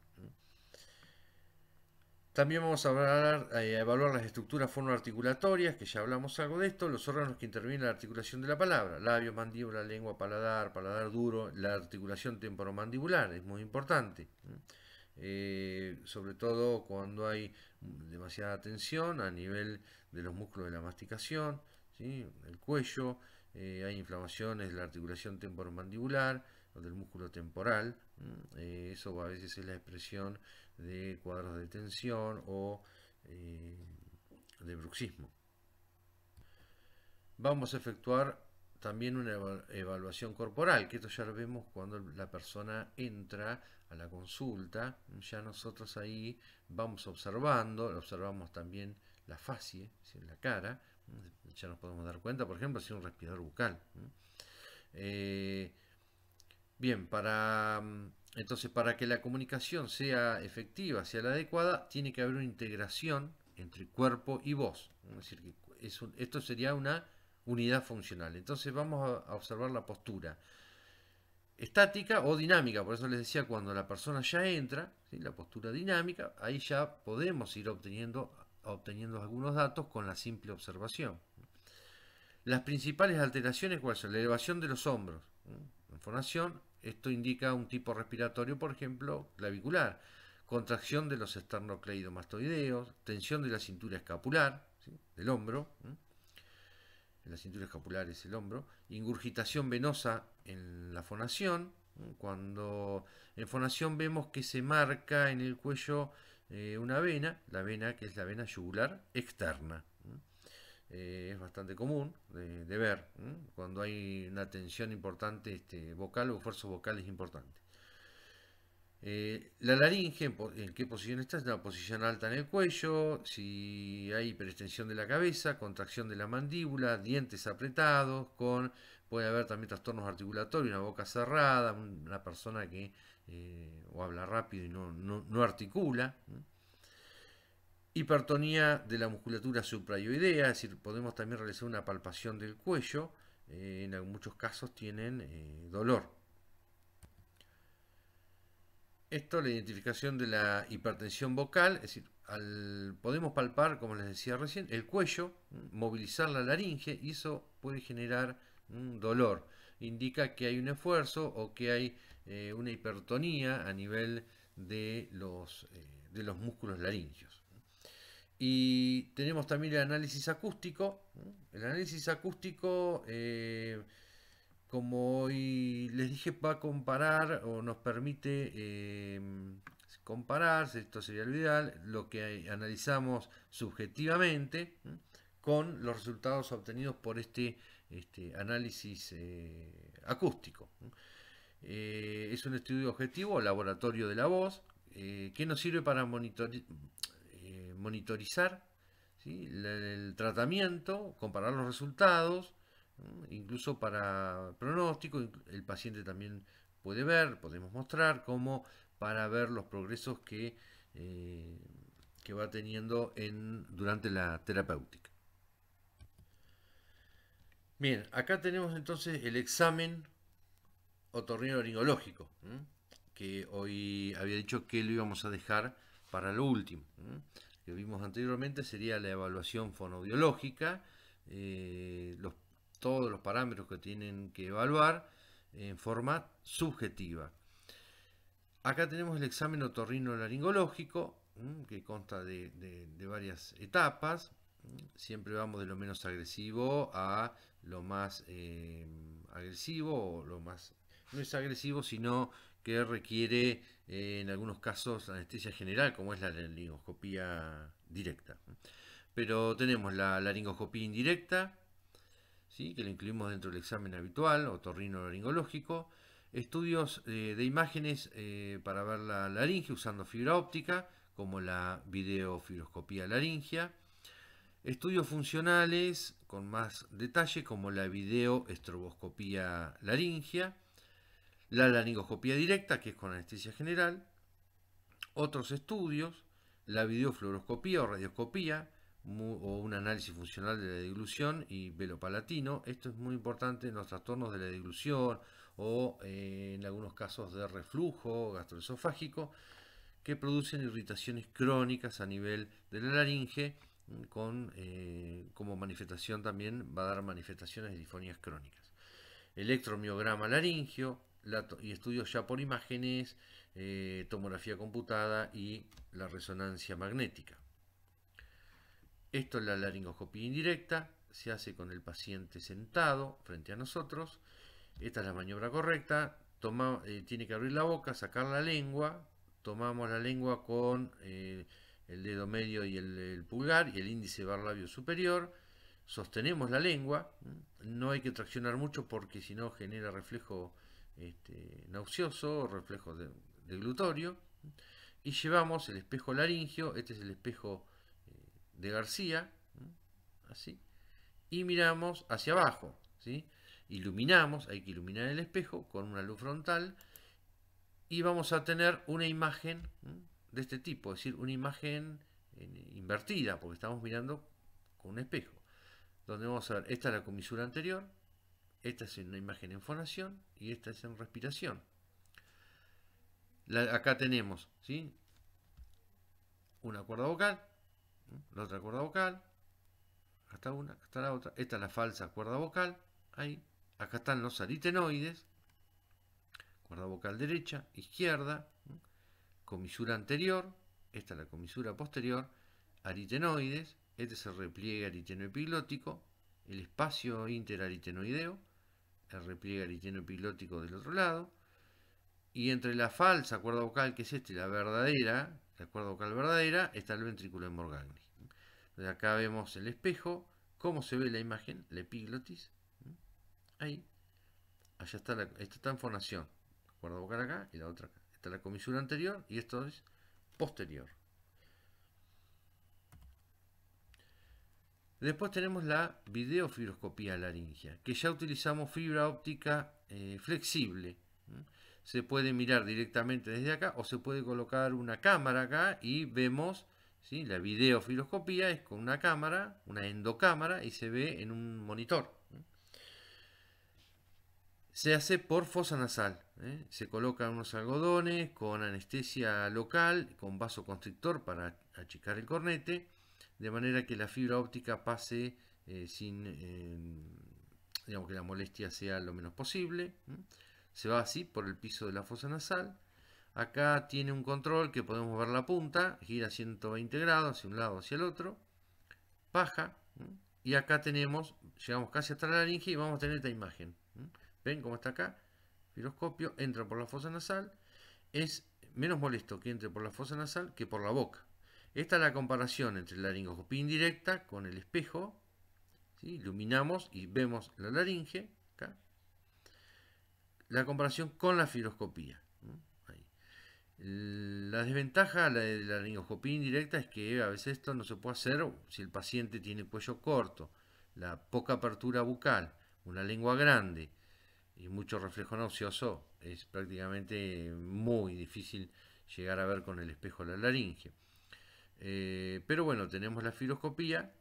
También vamos a evaluar las estructuras fonoarticulatorias, que ya hablamos algo de esto, los órganos que intervienen en la articulación de la palabra, labios, mandíbula, lengua, paladar, paladar duro, la articulación temporomandibular, es muy importante. Sobre todo cuando hay demasiada tensión a nivel de los músculos de la masticación, ¿sí?, el cuello, hay inflamaciones de la articulación temporomandibular o del músculo temporal. Eso a veces es la expresión de cuadros de tensión o de bruxismo. Vamos a efectuar también una evaluación corporal, que esto ya lo vemos cuando la persona entra a la consulta. Ya nosotros ahí vamos observamos también la facie, la cara, ya nos podemos dar cuenta, por ejemplo, si es un respirador bucal. Bien, entonces para que la comunicación sea efectiva, sea la adecuada, tiene que haber una integración entre cuerpo y voz. Es decir, que esto sería una unidad funcional. Entonces vamos a observar la postura estática o dinámica. Por eso les decía, cuando la persona ya entra, ¿sí?, la postura dinámica, ahí ya podemos ir obteniendo algunos datos con la simple observación. Las principales alteraciones, ¿cuáles son? La elevación de los hombros. En fonación, esto indica un tipo respiratorio, por ejemplo, clavicular. Contracción de los esternocleidomastoideos, tensión de la cintura escapular, ¿sí? Del hombro. La cintura escapular es el hombro. Ingurgitación venosa en la fonación. Cuando en fonación vemos que se marca en el cuello una vena, la vena que es la vena yugular externa. Es bastante común de ver cuando hay una tensión importante vocal o esfuerzos vocales importantes. La laringe, ¿en qué posición está? En una posición alta en el cuello, si hay hiperextensión de la cabeza, contracción de la mandíbula, dientes apretados, puede haber también trastornos articulatorios, una boca cerrada, una persona que o habla rápido y no articula. Hipertonía de la musculatura suprayoidea, es decir, podemos también realizar una palpación del cuello, en muchos casos tienen dolor. Esto, la identificación de la hipertensión vocal, es decir, podemos palpar, como les decía recién, el cuello, movilizar la laringe y eso puede generar dolor. Indica que hay un esfuerzo o que hay una hipertonía a nivel de los músculos laringios. Y tenemos también el análisis acústico. El análisis acústico, como hoy les dije, va a comparar o nos permite comparar, esto sería lo ideal, lo que analizamos subjetivamente con los resultados obtenidos por este análisis acústico. Es un estudio objetivo, laboratorio de la voz, que nos sirve para monitorizar, ¿sí?, el tratamiento, comparar los resultados, incluso para pronóstico. El paciente también puede ver, podemos mostrar cómo para ver los progresos que va teniendo durante la terapéutica. Bien, acá tenemos entonces el examen otorrinolaringológico, que hoy había dicho que lo íbamos a dejar para lo último. Que vimos anteriormente sería la evaluación fonoaudiológica, todos los parámetros que tienen que evaluar en forma subjetiva. Acá tenemos el examen otorrinolaringológico, que consta de varias etapas. Siempre vamos de lo menos agresivo a lo más agresivo, o lo más, no es agresivo, sino que requiere en algunos casos anestesia general, como es la laringoscopía directa. Pero tenemos la laringoscopía indirecta, ¿sí?, que la incluimos dentro del examen habitual, otorrinolaringológico. Estudios de imágenes para ver la laringe usando fibra óptica, como la videofibroscopía laringea. Estudios funcionales con más detalle, como la videoestroboscopía laringea. La laringoscopía directa, que es con anestesia general. Otros estudios, la videofluoroscopía o radioscopía, o un análisis funcional de la deglución y velo palatino. Esto es muy importante en los trastornos de la deglución o en algunos casos de reflujo gastroesofágico que producen irritaciones crónicas a nivel de la laringe, como manifestación también va a dar manifestaciones de disfonías crónicas. Electromiograma laringio y estudios ya por imágenes, tomografía computada y la resonancia magnética. Esto es la laringoscopía indirecta, se hace con el paciente sentado frente a nosotros. Esta es la maniobra correcta. Tiene que abrir la boca, sacar la lengua. Tomamos la lengua con el dedo medio y el pulgar y el índice bar labio superior. Sostenemos la lengua. No hay que traccionar mucho porque si no genera reflejo nauseoso, reflejo deglutorio. Y llevamos el espejo laringio. Este es el espejo de García, así, y miramos hacia abajo, ¿sí? Iluminamos, hay que iluminar el espejo con una luz frontal y vamos a tener una imagen de este tipo, es decir, una imagen invertida, porque estamos mirando con un espejo, donde vamos a ver, esta es la comisura anterior, esta es una imagen en fonación y esta es en respiración. Acá tenemos, ¿sí?, una cuerda vocal, la otra cuerda vocal, acá está una, acá está la otra, esta es la falsa cuerda vocal, ahí, acá están los aritenoides, cuerda vocal derecha, izquierda, comisura anterior, esta es la comisura posterior, aritenoides, este es el repliegue aritenoepiglótico, el espacio interaritenoideo, el repliegue aritenoepiglótico del otro lado, y entre la falsa cuerda vocal, que es y la verdadera, la cuerda vocal verdadera, está el ventrículo de Morgagni. Entonces acá vemos el espejo, cómo se ve la imagen, la epiglotis, ahí, allá está, esta está en fonación, la cuerda vocal acá y la otra acá. Esta es la comisura anterior y esto es posterior. Después tenemos la videofibroscopía laringea, que ya utilizamos fibra óptica flexible. Se puede mirar directamente desde acá o se puede colocar una cámara acá y vemos, ¿sí? La videofibroscopía es con una cámara, una endocámara, y se ve en un monitor. Se hace por fosa nasal. Se colocan unos algodones con anestesia local, con vasoconstrictor para achicar el cornete, de manera que la fibra óptica pase sin, digamos, que la molestia sea lo menos posible. Se va así por el piso de la fosa nasal. Acá tiene un control que podemos ver la punta, gira 120 grados hacia un lado hacia el otro, baja, y acá tenemos, llegamos casi hasta la laringe y vamos a tener esta imagen. ¿Ven cómo está acá? Fibroscopio, entra por la fosa nasal. Es menos molesto que entre por la fosa nasal que por la boca. Esta es la comparación entre la laringoscopía indirecta con el espejo. ¿Sí? Iluminamos y vemos la laringe. Acá. La comparación con la fibroscopía. Ahí. La desventaja de la laringoscopía indirecta es que a veces esto no se puede hacer si el paciente tiene cuello corto, la poca apertura bucal, una lengua grande y mucho reflejo nauseoso. Es prácticamente muy difícil llegar a ver con el espejo la laringe. Pero bueno, tenemos la fibroscopía,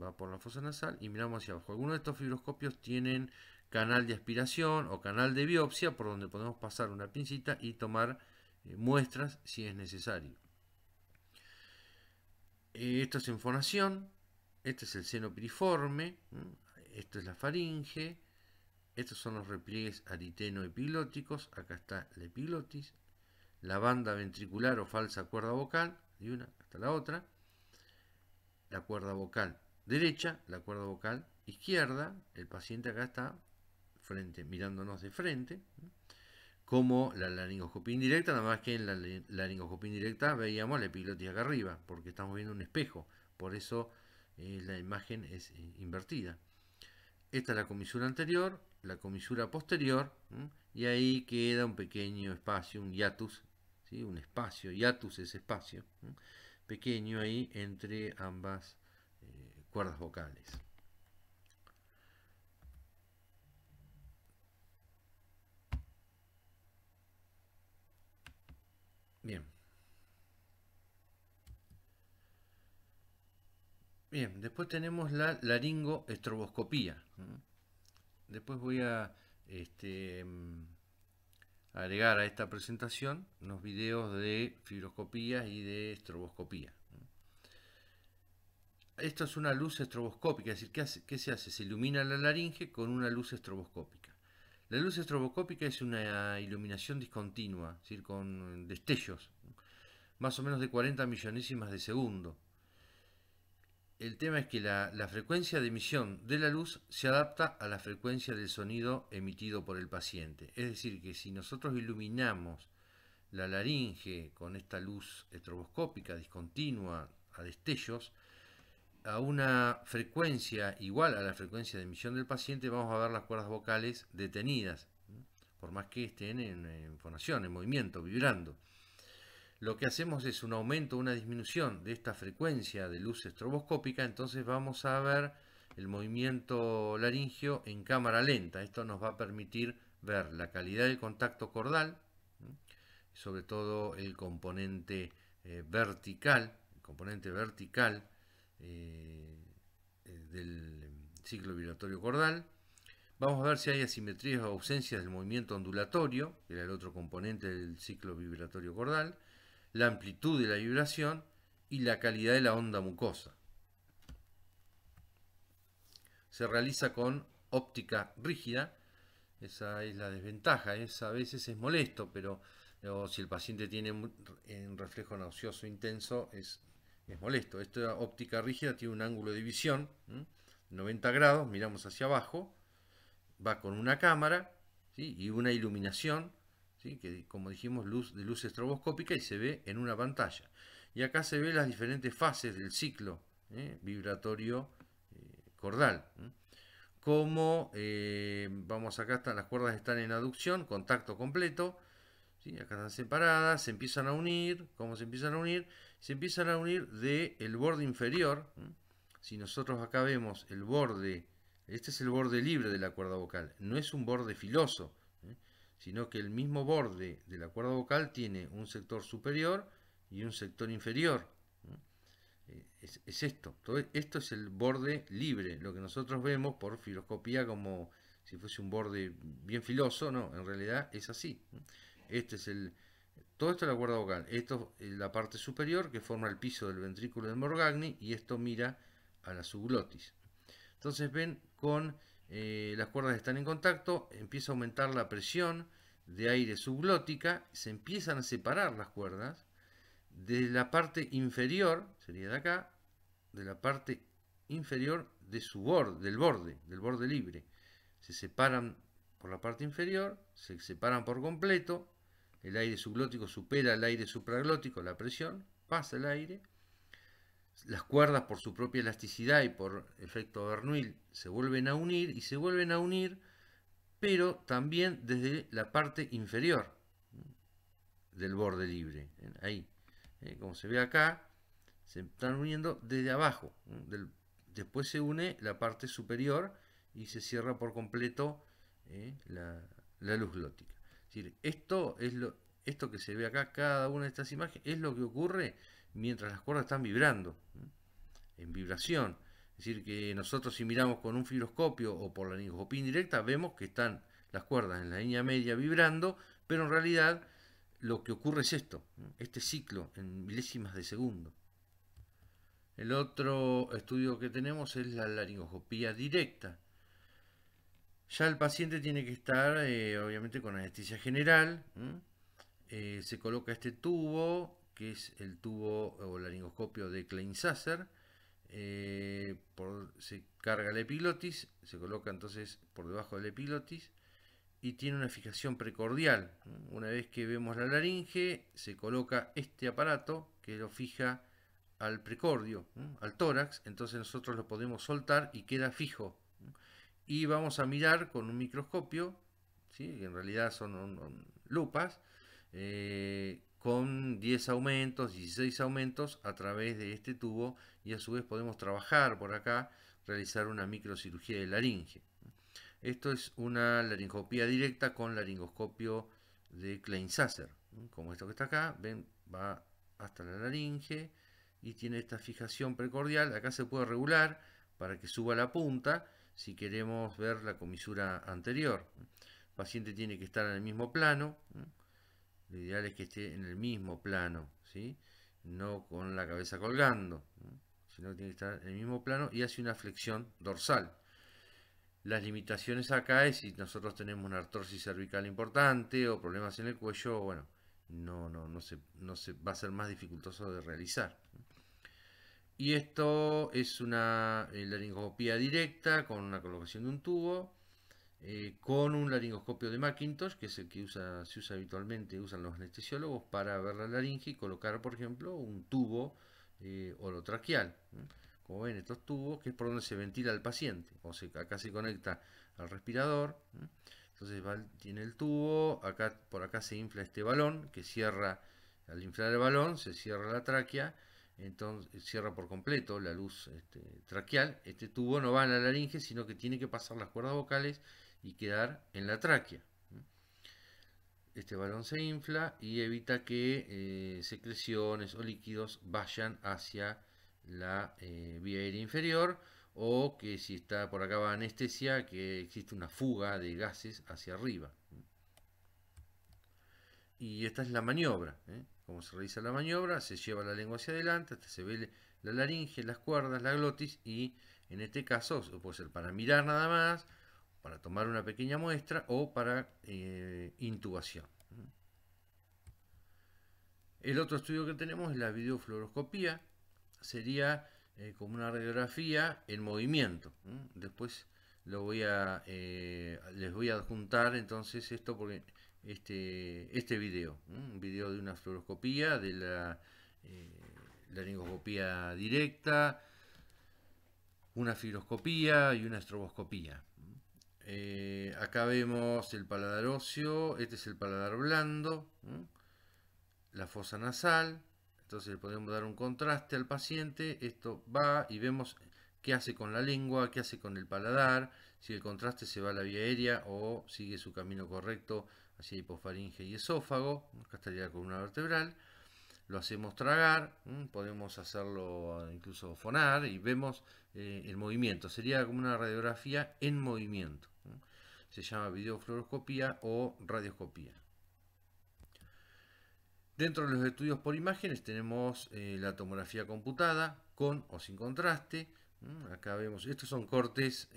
va por la fosa nasal y miramos hacia abajo. Algunos de estos fibroscopios tienen canal de aspiración o canal de biopsia por donde podemos pasar una pincita y tomar muestras si es necesario. Esto es en fonación, este es el seno piriforme, esto es la faringe, estos son los repliegues aritenoepiglóticos, acá está la epiglotis, la banda ventricular o falsa cuerda vocal, de una hasta la otra, la cuerda vocal derecha, la cuerda vocal izquierda, el paciente acá está frente, mirándonos de frente, como la laringoscopía indirecta, nada más que en la laringoscopía indirecta veíamos la epiglotis acá arriba, porque estamos viendo un espejo, por eso la imagen es invertida. Esta es la comisura anterior, la comisura posterior, y ahí queda un pequeño espacio, un hiatus, ¿sí? Un espacio, hiatus es espacio, pequeño ahí entre ambas cuerdas vocales. Bien. Bien, después tenemos la laringoestroboscopía. Después voy a agregar a esta presentación unos videos de fibroscopía y de estroboscopía. Esto es una luz estroboscópica, es decir, ¿qué se hace? Se ilumina la laringe con una luz estroboscópica. La luz estroboscópica es una iluminación discontinua, es decir, con destellos, más o menos de 40 millonésimas de segundo. El tema es que la frecuencia de emisión de la luz se adapta a la frecuencia del sonido emitido por el paciente. Es decir, que si nosotros iluminamos la laringe con esta luz estroboscópica discontinua a destellos, a una frecuencia igual a la frecuencia de emisión del paciente, vamos a ver las cuerdas vocales detenidas, por más que estén en fonación, en movimiento, vibrando. Lo que hacemos es un aumento o una disminución de esta frecuencia de luz estroboscópica, entonces vamos a ver el movimiento laringeo en cámara lenta. Esto nos va a permitir ver la calidad del contacto cordal, sobre todo el componente vertical, del ciclo vibratorio cordal. Vamos a ver si hay asimetrías o ausencias del movimiento ondulatorio, que era el otro componente del ciclo vibratorio cordal, la amplitud de la vibración y la calidad de la onda mucosa. Se realiza con óptica rígida, esa es la desventaja, a veces es molesto, pero si el paciente tiene un reflejo nauseoso intenso es es molesto. Esta óptica rígida tiene un ángulo de visión, 90 grados, miramos hacia abajo, va con una cámara, ¿sí? Y una iluminación, ¿sí? Que como dijimos, luz estroboscópica, y se ve en una pantalla. Y acá se ve las diferentes fases del ciclo vibratorio cordal. Como vamos, acá están, las cuerdas están en aducción, contacto completo, ¿sí? Acá están separadas, se empiezan a unir. ¿Cómo se empiezan a unir? Se empiezan a unir del borde inferior. Si nosotros acá vemos el borde, este es el borde libre de la cuerda vocal, no es un borde filoso, sino que el mismo borde de la cuerda vocal tiene un sector superior y un sector inferior. Es esto. Esto es el borde libre, lo que nosotros vemos por filoscopía como si fuese un borde bien filoso. No, en realidad es así. Este es todo esto es la cuerda vocal. Esto es la parte superior que forma el piso del ventrículo de Morgagni, y esto mira a la subglotis. Entonces ven, con las cuerdas están en contacto, empieza a aumentar la presión de aire subglótica, se empiezan a separar las cuerdas de la parte inferior, sería de acá, de la parte inferior de su borde, del borde libre. Se separan por la parte inferior, se separan por completo, el aire subglótico supera el aire supraglótico, la presión, pasa el aire, las cuerdas por su propia elasticidad y por efecto Bernoulli se vuelven a unir, y se vuelven a unir, pero también desde la parte inferior del borde libre, ahí, como se ve acá, se están uniendo desde abajo, después se une la parte superior y se cierra por completo la luz glótica. Es decir, esto que se ve acá, cada una de estas imágenes, es lo que ocurre mientras las cuerdas están vibrando, en vibración. Es decir, que nosotros, si miramos con un fibroscopio o por la laringoscopía indirecta, vemos que están las cuerdas en la línea media vibrando, pero en realidad lo que ocurre es esto, este ciclo en milésimas de segundo. El otro estudio que tenemos es la laringoscopía directa. Ya el paciente tiene que estar, obviamente, con anestesia general. Se coloca este tubo, que es el tubo o laringoscopio de Klein-Sasser. Se carga la epiglotis, se coloca entonces por debajo de la epiglotis, y tiene una fijación precordial. Una vez que vemos la laringe, se coloca este aparato que lo fija al precordio, al tórax. Entonces nosotros lo podemos soltar y queda fijo. Y vamos a mirar con un microscopio, ¿sí? Que en realidad son lupas, con 10 aumentos, 16 aumentos a través de este tubo, y a su vez podemos trabajar por acá, realizar una microcirugía de laringe. Esto es una laringoscopía directa con laringoscopio de Klein-Sasser, como esto que está acá. Ven, va hasta la laringe y tiene esta fijación precordial. Acá se puede regular para que suba la punta si queremos ver la comisura anterior. El paciente tiene que estar en el mismo plano. Lo ideal es que esté en el mismo plano, ¿sí? No con la cabeza colgando, sino que tiene que estar en el mismo plano, y hace una flexión dorsal. Las limitaciones acá es si nosotros tenemos una artrosis cervical importante o problemas en el cuello. Bueno, no se va a ser más dificultoso de realizar. Y esto es una laringoscopía directa con una colocación de un tubo, con un laringoscopio de Macintosh, que es el que se usa habitualmente, usan los anestesiólogos para ver la laringe y colocar, por ejemplo, un tubo orotraqueal. Como ven, estos tubos, que es por donde se ventila el paciente. Acá se conecta al respirador. Entonces tiene el tubo, por acá se infla este balón, que cierra, al inflar el balón, se cierra la tráquea, entonces cierra por completo la luz traqueal. Este tubo no va en la laringe, sino que tiene que pasar las cuerdas vocales y quedar en la tráquea. Este balón se infla y evita que secreciones o líquidos vayan hacia la vía aérea inferior, o que si está por acá va anestesia, que existe una fuga de gases hacia arriba. Y esta es la maniobra. Como se realiza la maniobra, se lleva la lengua hacia adelante hasta se ve la laringe, las cuerdas, la glotis, y en este caso puede ser para mirar nada más, para tomar una pequeña muestra, o para intubación. El otro estudio que tenemos es la videofluoroscopía. sería como una radiografía en movimiento. Después les voy a adjuntar entonces esto porque este video, un video de una fluoroscopía, de la laringoscopía directa, una fibroscopía y una estroboscopía. Acá vemos el paladar óseo, este es el paladar blando, la fosa nasal. Entonces le podemos dar un contraste al paciente, esto va y vemos qué hace con la lengua, qué hace con el paladar, si el contraste se va a la vía aérea o sigue su camino correcto hacia hipofaringe y esófago. Acá estaría la columna vertebral. Lo hacemos tragar, podemos hacerlo incluso fonar y vemos el movimiento. Sería como una radiografía en movimiento. Se llama videofluoroscopía o radioscopía. Dentro de los estudios por imágenes tenemos la tomografía computada con o sin contraste. Acá vemos, estos son cortes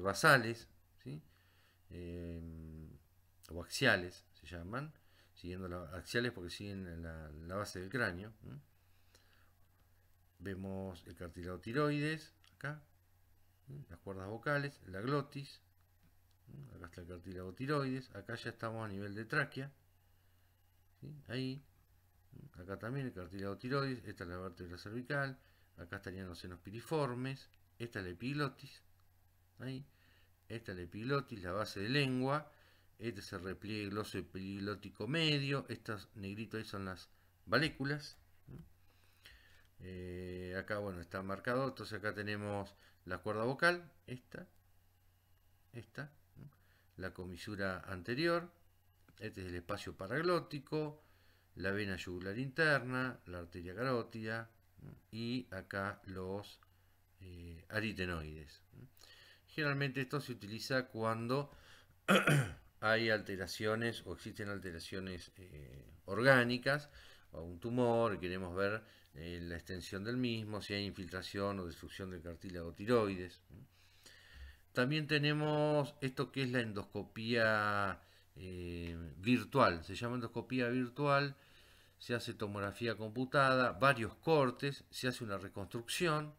basales, ¿sí? O axiales se llaman, siguiendo las axiales porque siguen la base del cráneo. Vemos el cartílago tiroides, acá, las cuerdas vocales, la glotis, acá está el cartílago tiroides, acá ya estamos a nivel de tráquea, ¿sí? Ahí. Acá también el cartílago tiroides, esta es la vértebra cervical, acá estarían los senos piriformes, esta es la epiglotis, ahí, esta es la epiglotis, la base de lengua, este es el repliegue gloso-epiglótico medio, estos negritos ahí son las valéculas. Acá, bueno, está marcado, entonces acá tenemos la cuerda vocal, esta, la comisura anterior, este es el espacio paraglótico, la vena yugular interna, la arteria carótida y acá los aritenoides. Generalmente esto se utiliza cuando hay alteraciones o existen alteraciones orgánicas o un tumor y queremos ver la extensión del mismo, si hay infiltración o destrucción del cartílago tiroides. También tenemos esto que es la endoscopía virtual, se llama endoscopía virtual. Se hace tomografía computada, varios cortes, se hace una reconstrucción,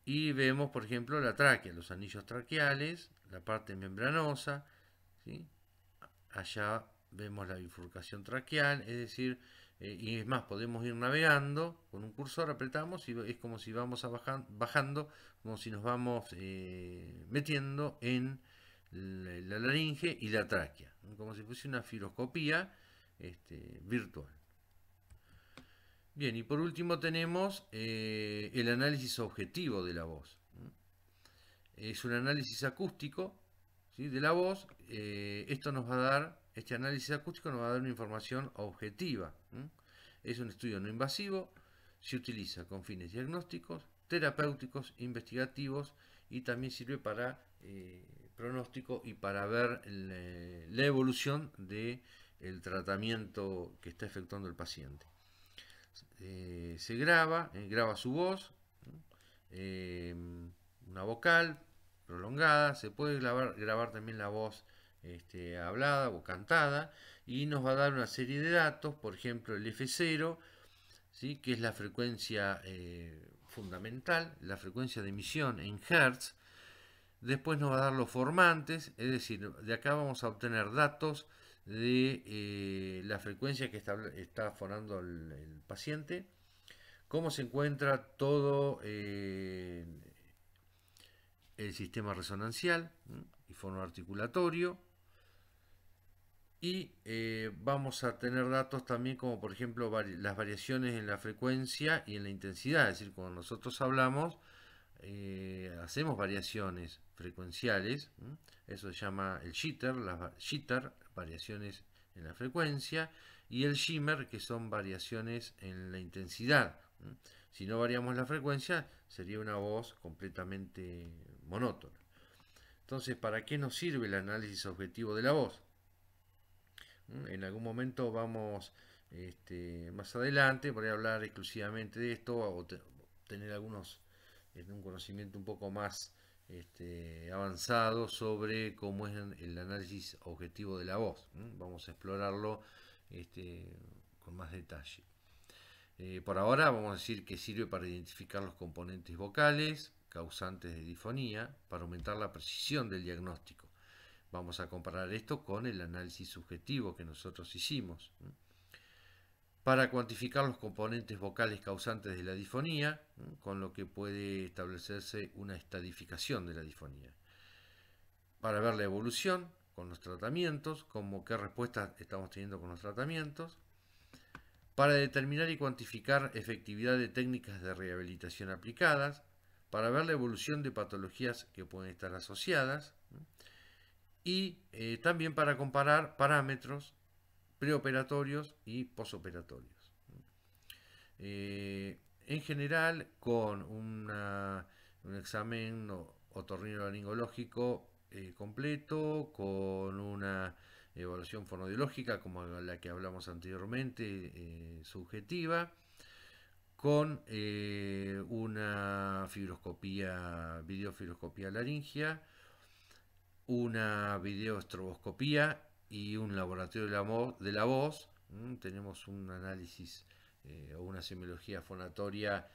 y vemos, por ejemplo, la tráquea, los anillos traqueales, la parte membranosa, ¿sí? Allá vemos la bifurcación traqueal, es decir, y es más, podemos ir navegando con un cursor, apretamos y es como si vamos bajando, como si nos vamos metiendo en la laringe y la tráquea, como si fuese una fibroscopía virtual. Bien, y por último tenemos el análisis objetivo de la voz. Es un análisis acústico, ¿sí?, de la voz. Esto nos va a dar, este análisis acústico nos va a dar una información objetiva. Es un estudio no invasivo, se utiliza con fines diagnósticos, terapéuticos, investigativos y también sirve para pronóstico y para ver la evolución del tratamiento que está efectuando el paciente. Se graba su voz, una vocal prolongada, se puede grabar también la voz hablada o cantada y nos va a dar una serie de datos, por ejemplo el F0, ¿sí?, que es la frecuencia fundamental, la frecuencia de emisión en Hertz. Después nos va a dar los formantes, es decir, de acá vamos a obtener datos de la frecuencia que está fonando el paciente, cómo se encuentra todo el sistema resonancial y fonoarticulatorio, y vamos a tener datos también como por ejemplo las variaciones en la frecuencia y en la intensidad, es decir, cuando nosotros hablamos hacemos variaciones frecuenciales, eso se llama el jitter, variaciones en la frecuencia, y el shimmer, que son variaciones en la intensidad. Si no variamos la frecuencia, sería una voz completamente monótona. Entonces, ¿para qué nos sirve el análisis objetivo de la voz? En algún momento vamos, más adelante, voy a hablar exclusivamente de esto o tener un conocimiento un poco más avanzado sobre cómo es el análisis objetivo de la voz. Vamos a explorarlo con más detalle. Por ahora vamos a decir que sirve para identificar los componentes vocales causantes de difonía, para aumentar la precisión del diagnóstico. Vamos a comparar esto con el análisis subjetivo que nosotros hicimos. Para cuantificar los componentes vocales causantes de la difonía, con lo que puede establecerse una estadificación de la difonía. Para ver la evolución con los tratamientos, como qué respuesta estamos teniendo con los tratamientos. Para determinar y cuantificar efectividad de técnicas de rehabilitación aplicadas. Para ver la evolución de patologías que pueden estar asociadas. Y también para comparar parámetros preoperatorios y posoperatorios. En general, con un examen otorrinolaringológico completo, con una evaluación fonoaudiológica como la que hablamos anteriormente, subjetiva, con una videofibroscopía laringea, una videoestroboscopía y un laboratorio de la voz. Tenemos un análisis o una semiología fonatoria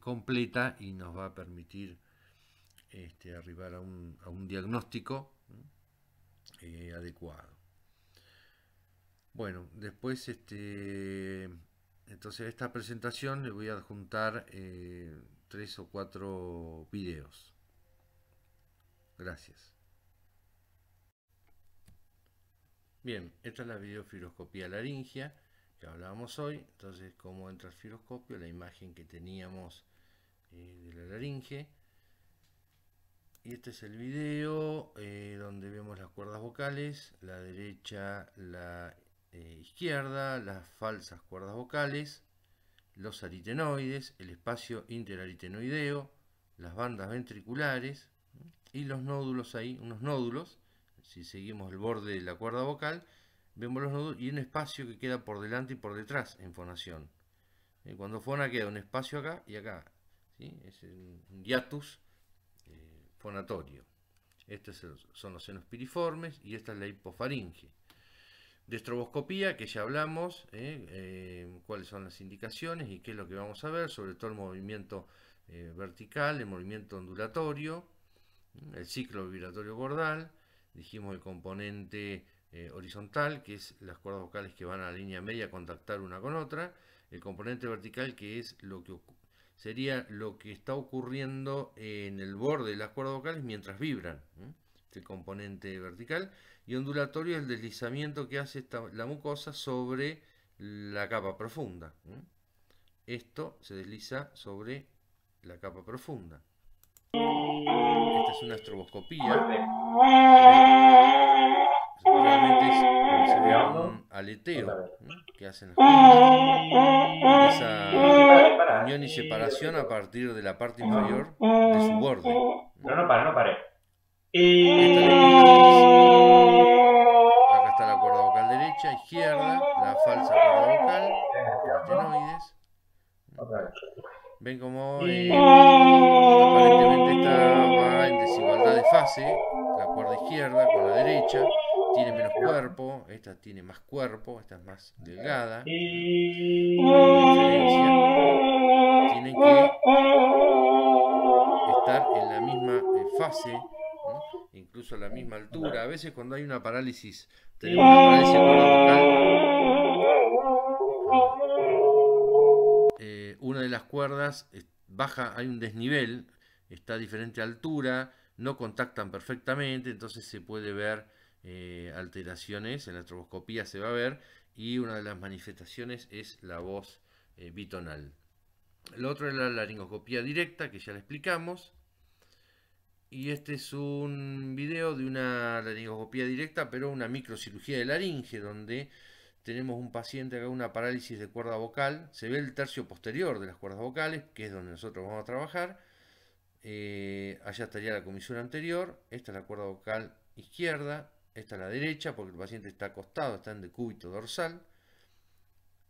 completa y nos va a permitir arribar a un diagnóstico adecuado. Bueno, después entonces a esta presentación le voy a adjuntar 3 o 4 videos. Gracias. Bien, esta es la videofibroscopía laringea que hablábamos hoy. Entonces, cómo entra el fibroscopio, la imagen que teníamos de la laringe. Y este es el video donde vemos las cuerdas vocales, la derecha, la izquierda, las falsas cuerdas vocales, los aritenoides, el espacio interaritenoideo, las bandas ventriculares y los nódulos ahí, unos nódulos. Si seguimos el borde de la cuerda vocal, vemos los nódulos y un espacio que queda por delante y por detrás en fonación. Cuando fona queda un espacio acá y acá, ¿sí? Es un hiatus fonatorio. Estos son los senos piriformes y esta es la hipofaringe. De estroboscopía, que ya hablamos, cuáles son las indicaciones y qué es lo que vamos a ver, sobre todo el movimiento vertical, el movimiento ondulatorio, el ciclo vibratorio cordal. Dijimos el componente horizontal, que es las cuerdas vocales que van a la línea media a contactar una con otra. El componente vertical, que es lo que sería lo que está ocurriendo en el borde de las cuerdas vocales mientras vibran. Este componente vertical. Y ondulatorio es el deslizamiento que hace la mucosa sobre la capa profunda. Esto se desliza sobre la capa profunda. Esta es una estroboscopía. Realmente se ve un aleteo que hacen las cuerdas. Esa unión y separación a partir de la parte inferior de su borde. No pare. Esta es la epiglotis. Acá está la cuerda vocal derecha, izquierda, la falsa cuerda vocal, aritenoides. Ven como aparentemente esta va en desigualdad de fase, la cuerda izquierda con la derecha, tiene menos cuerpo, esta tiene más cuerpo, esta es más delgada. Hay una diferencia. Tienen que estar en la misma fase, incluso a la misma altura. A veces cuando hay una parálisis, tenemos una parálisis de cuerda vocal, una de las cuerdas baja, hay un desnivel, está a diferente altura, no contactan perfectamente, entonces se puede ver alteraciones, en la estroboscopía se va a ver, y una de las manifestaciones es la voz bitonal. Lo otro es la laringoscopía directa, que ya la explicamos. Y este es un video de una laringoscopía directa, pero una microcirugía de laringe, donde tenemos un paciente acá, una parálisis de cuerda vocal. Se ve el tercio posterior de las cuerdas vocales, que es donde nosotros vamos a trabajar. Allá estaría la comisura anterior. Esta es la cuerda vocal izquierda. Esta es la derecha, porque el paciente está acostado, está en decúbito dorsal.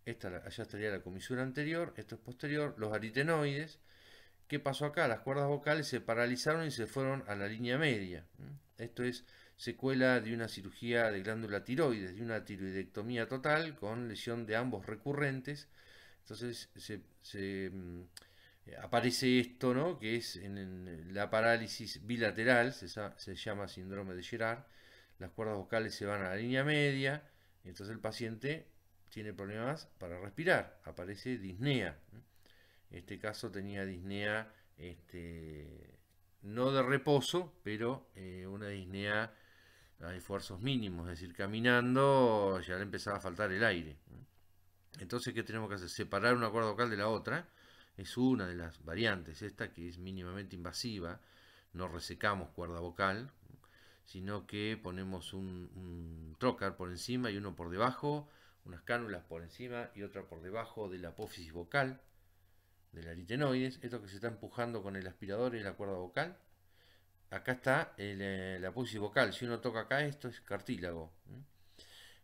Allá estaría la comisura anterior. Esto es posterior. Los aritenoides. ¿Qué pasó acá? Las cuerdas vocales se paralizaron y se fueron a la línea media. Esto es secuela de una cirugía de glándula tiroides, de una tiroidectomía total con lesión de ambos recurrentes. Entonces aparece esto, ¿no? Que es en la parálisis bilateral, se llama síndrome de Gerard. Las cuerdas vocales se van a la línea media, y entonces el paciente tiene problemas para respirar, aparece disnea. En este caso tenía disnea, no de reposo, pero una disnea a esfuerzos mínimos, es decir, caminando ya le empezaba a faltar el aire. Entonces, ¿qué tenemos que hacer? Separar una cuerda vocal de la otra. Es una de las variantes, esta que es mínimamente invasiva. No resecamos cuerda vocal, sino que ponemos un trocar por encima y uno por debajo, unas cánulas por encima y otra por debajo de la apófisis vocal, del aritenoides. Esto que se está empujando con el aspirador es la cuerda vocal. Acá está la apófisis vocal. Si uno toca acá, esto es cartílago.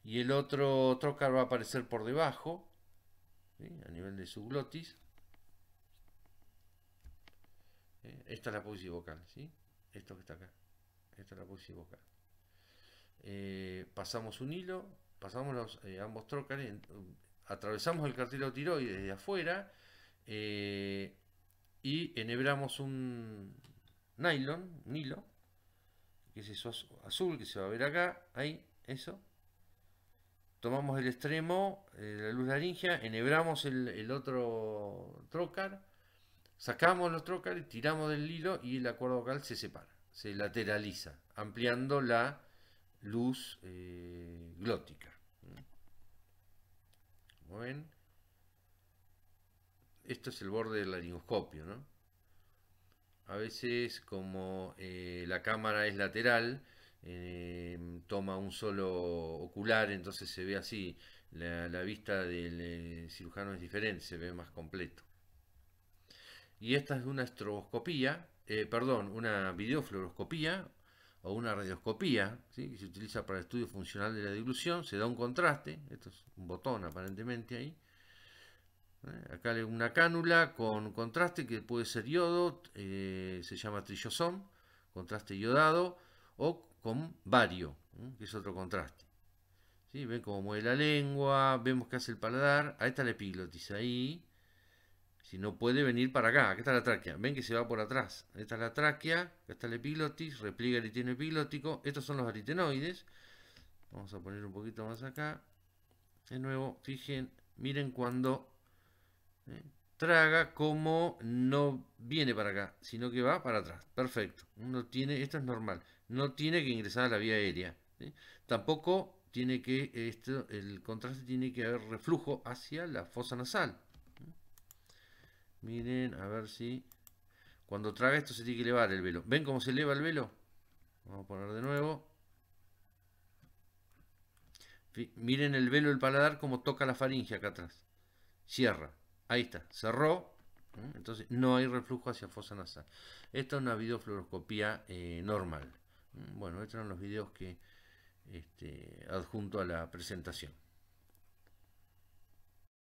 Y el otro trocar va a aparecer por debajo, ¿sí? A nivel de su glotis. Esta es la apófisis vocal, ¿sí? Esto que está acá. Esta es la apófisis vocal. Pasamos un hilo, pasamos ambos trócares, atravesamos el cartílago tiroides desde afuera y enhebramos un nylon, un hilo, que es eso azul que se va a ver acá, ahí, eso. Tomamos el extremo de la luz laringea, enhebramos el otro trócar, sacamos los trócares, tiramos del hilo y la cuerda vocal se separa, se lateraliza, ampliando la luz glótica. Como ven, esto es el borde del laringoscopio, ¿no? A veces, como la cámara es lateral, toma un solo ocular, entonces se ve así. La vista del cirujano es diferente, se ve más completo. Y esta es una estroboscopía, perdón, una videofluoroscopía o una radioscopía, ¿sí? Que se utiliza para el estudio funcional de la deglución. Se da un contraste, esto es un botón aparentemente ahí. Acá una cánula con contraste que puede ser yodo, se llama trillosom, contraste iodado, o con bario, que es otro contraste. ¿Sí? Ven cómo mueve la lengua, vemos que hace el paladar. Ahí está la epiglotis, ahí. Si no puede venir para acá, acá está la tráquea. Ven que se va por atrás. Esta es la tráquea, acá está la epiglotis, repliega el ariteno epiglótico. Estos son los aritenoides. Vamos a poner un poquito más acá. De nuevo, miren cuando traga, como no viene para acá, sino que va para atrás. Perfecto. Esto es normal. No tiene que ingresar a la vía aérea, ¿sí? Tampoco tiene que, el contraste tiene que haber reflujo hacia la fosa nasal. Miren, a ver si cuando traga esto se tiene que elevar el velo. ¿Ven cómo se eleva el velo? Vamos a poner de nuevo. Miren el velo del paladar como toca la faringe acá atrás. Cierra. Ahí está. Cerró. Entonces no hay reflujo hacia fosa nasal. Esta es una videofluoroscopía normal. Bueno, estos eran los videos que adjunto a la presentación.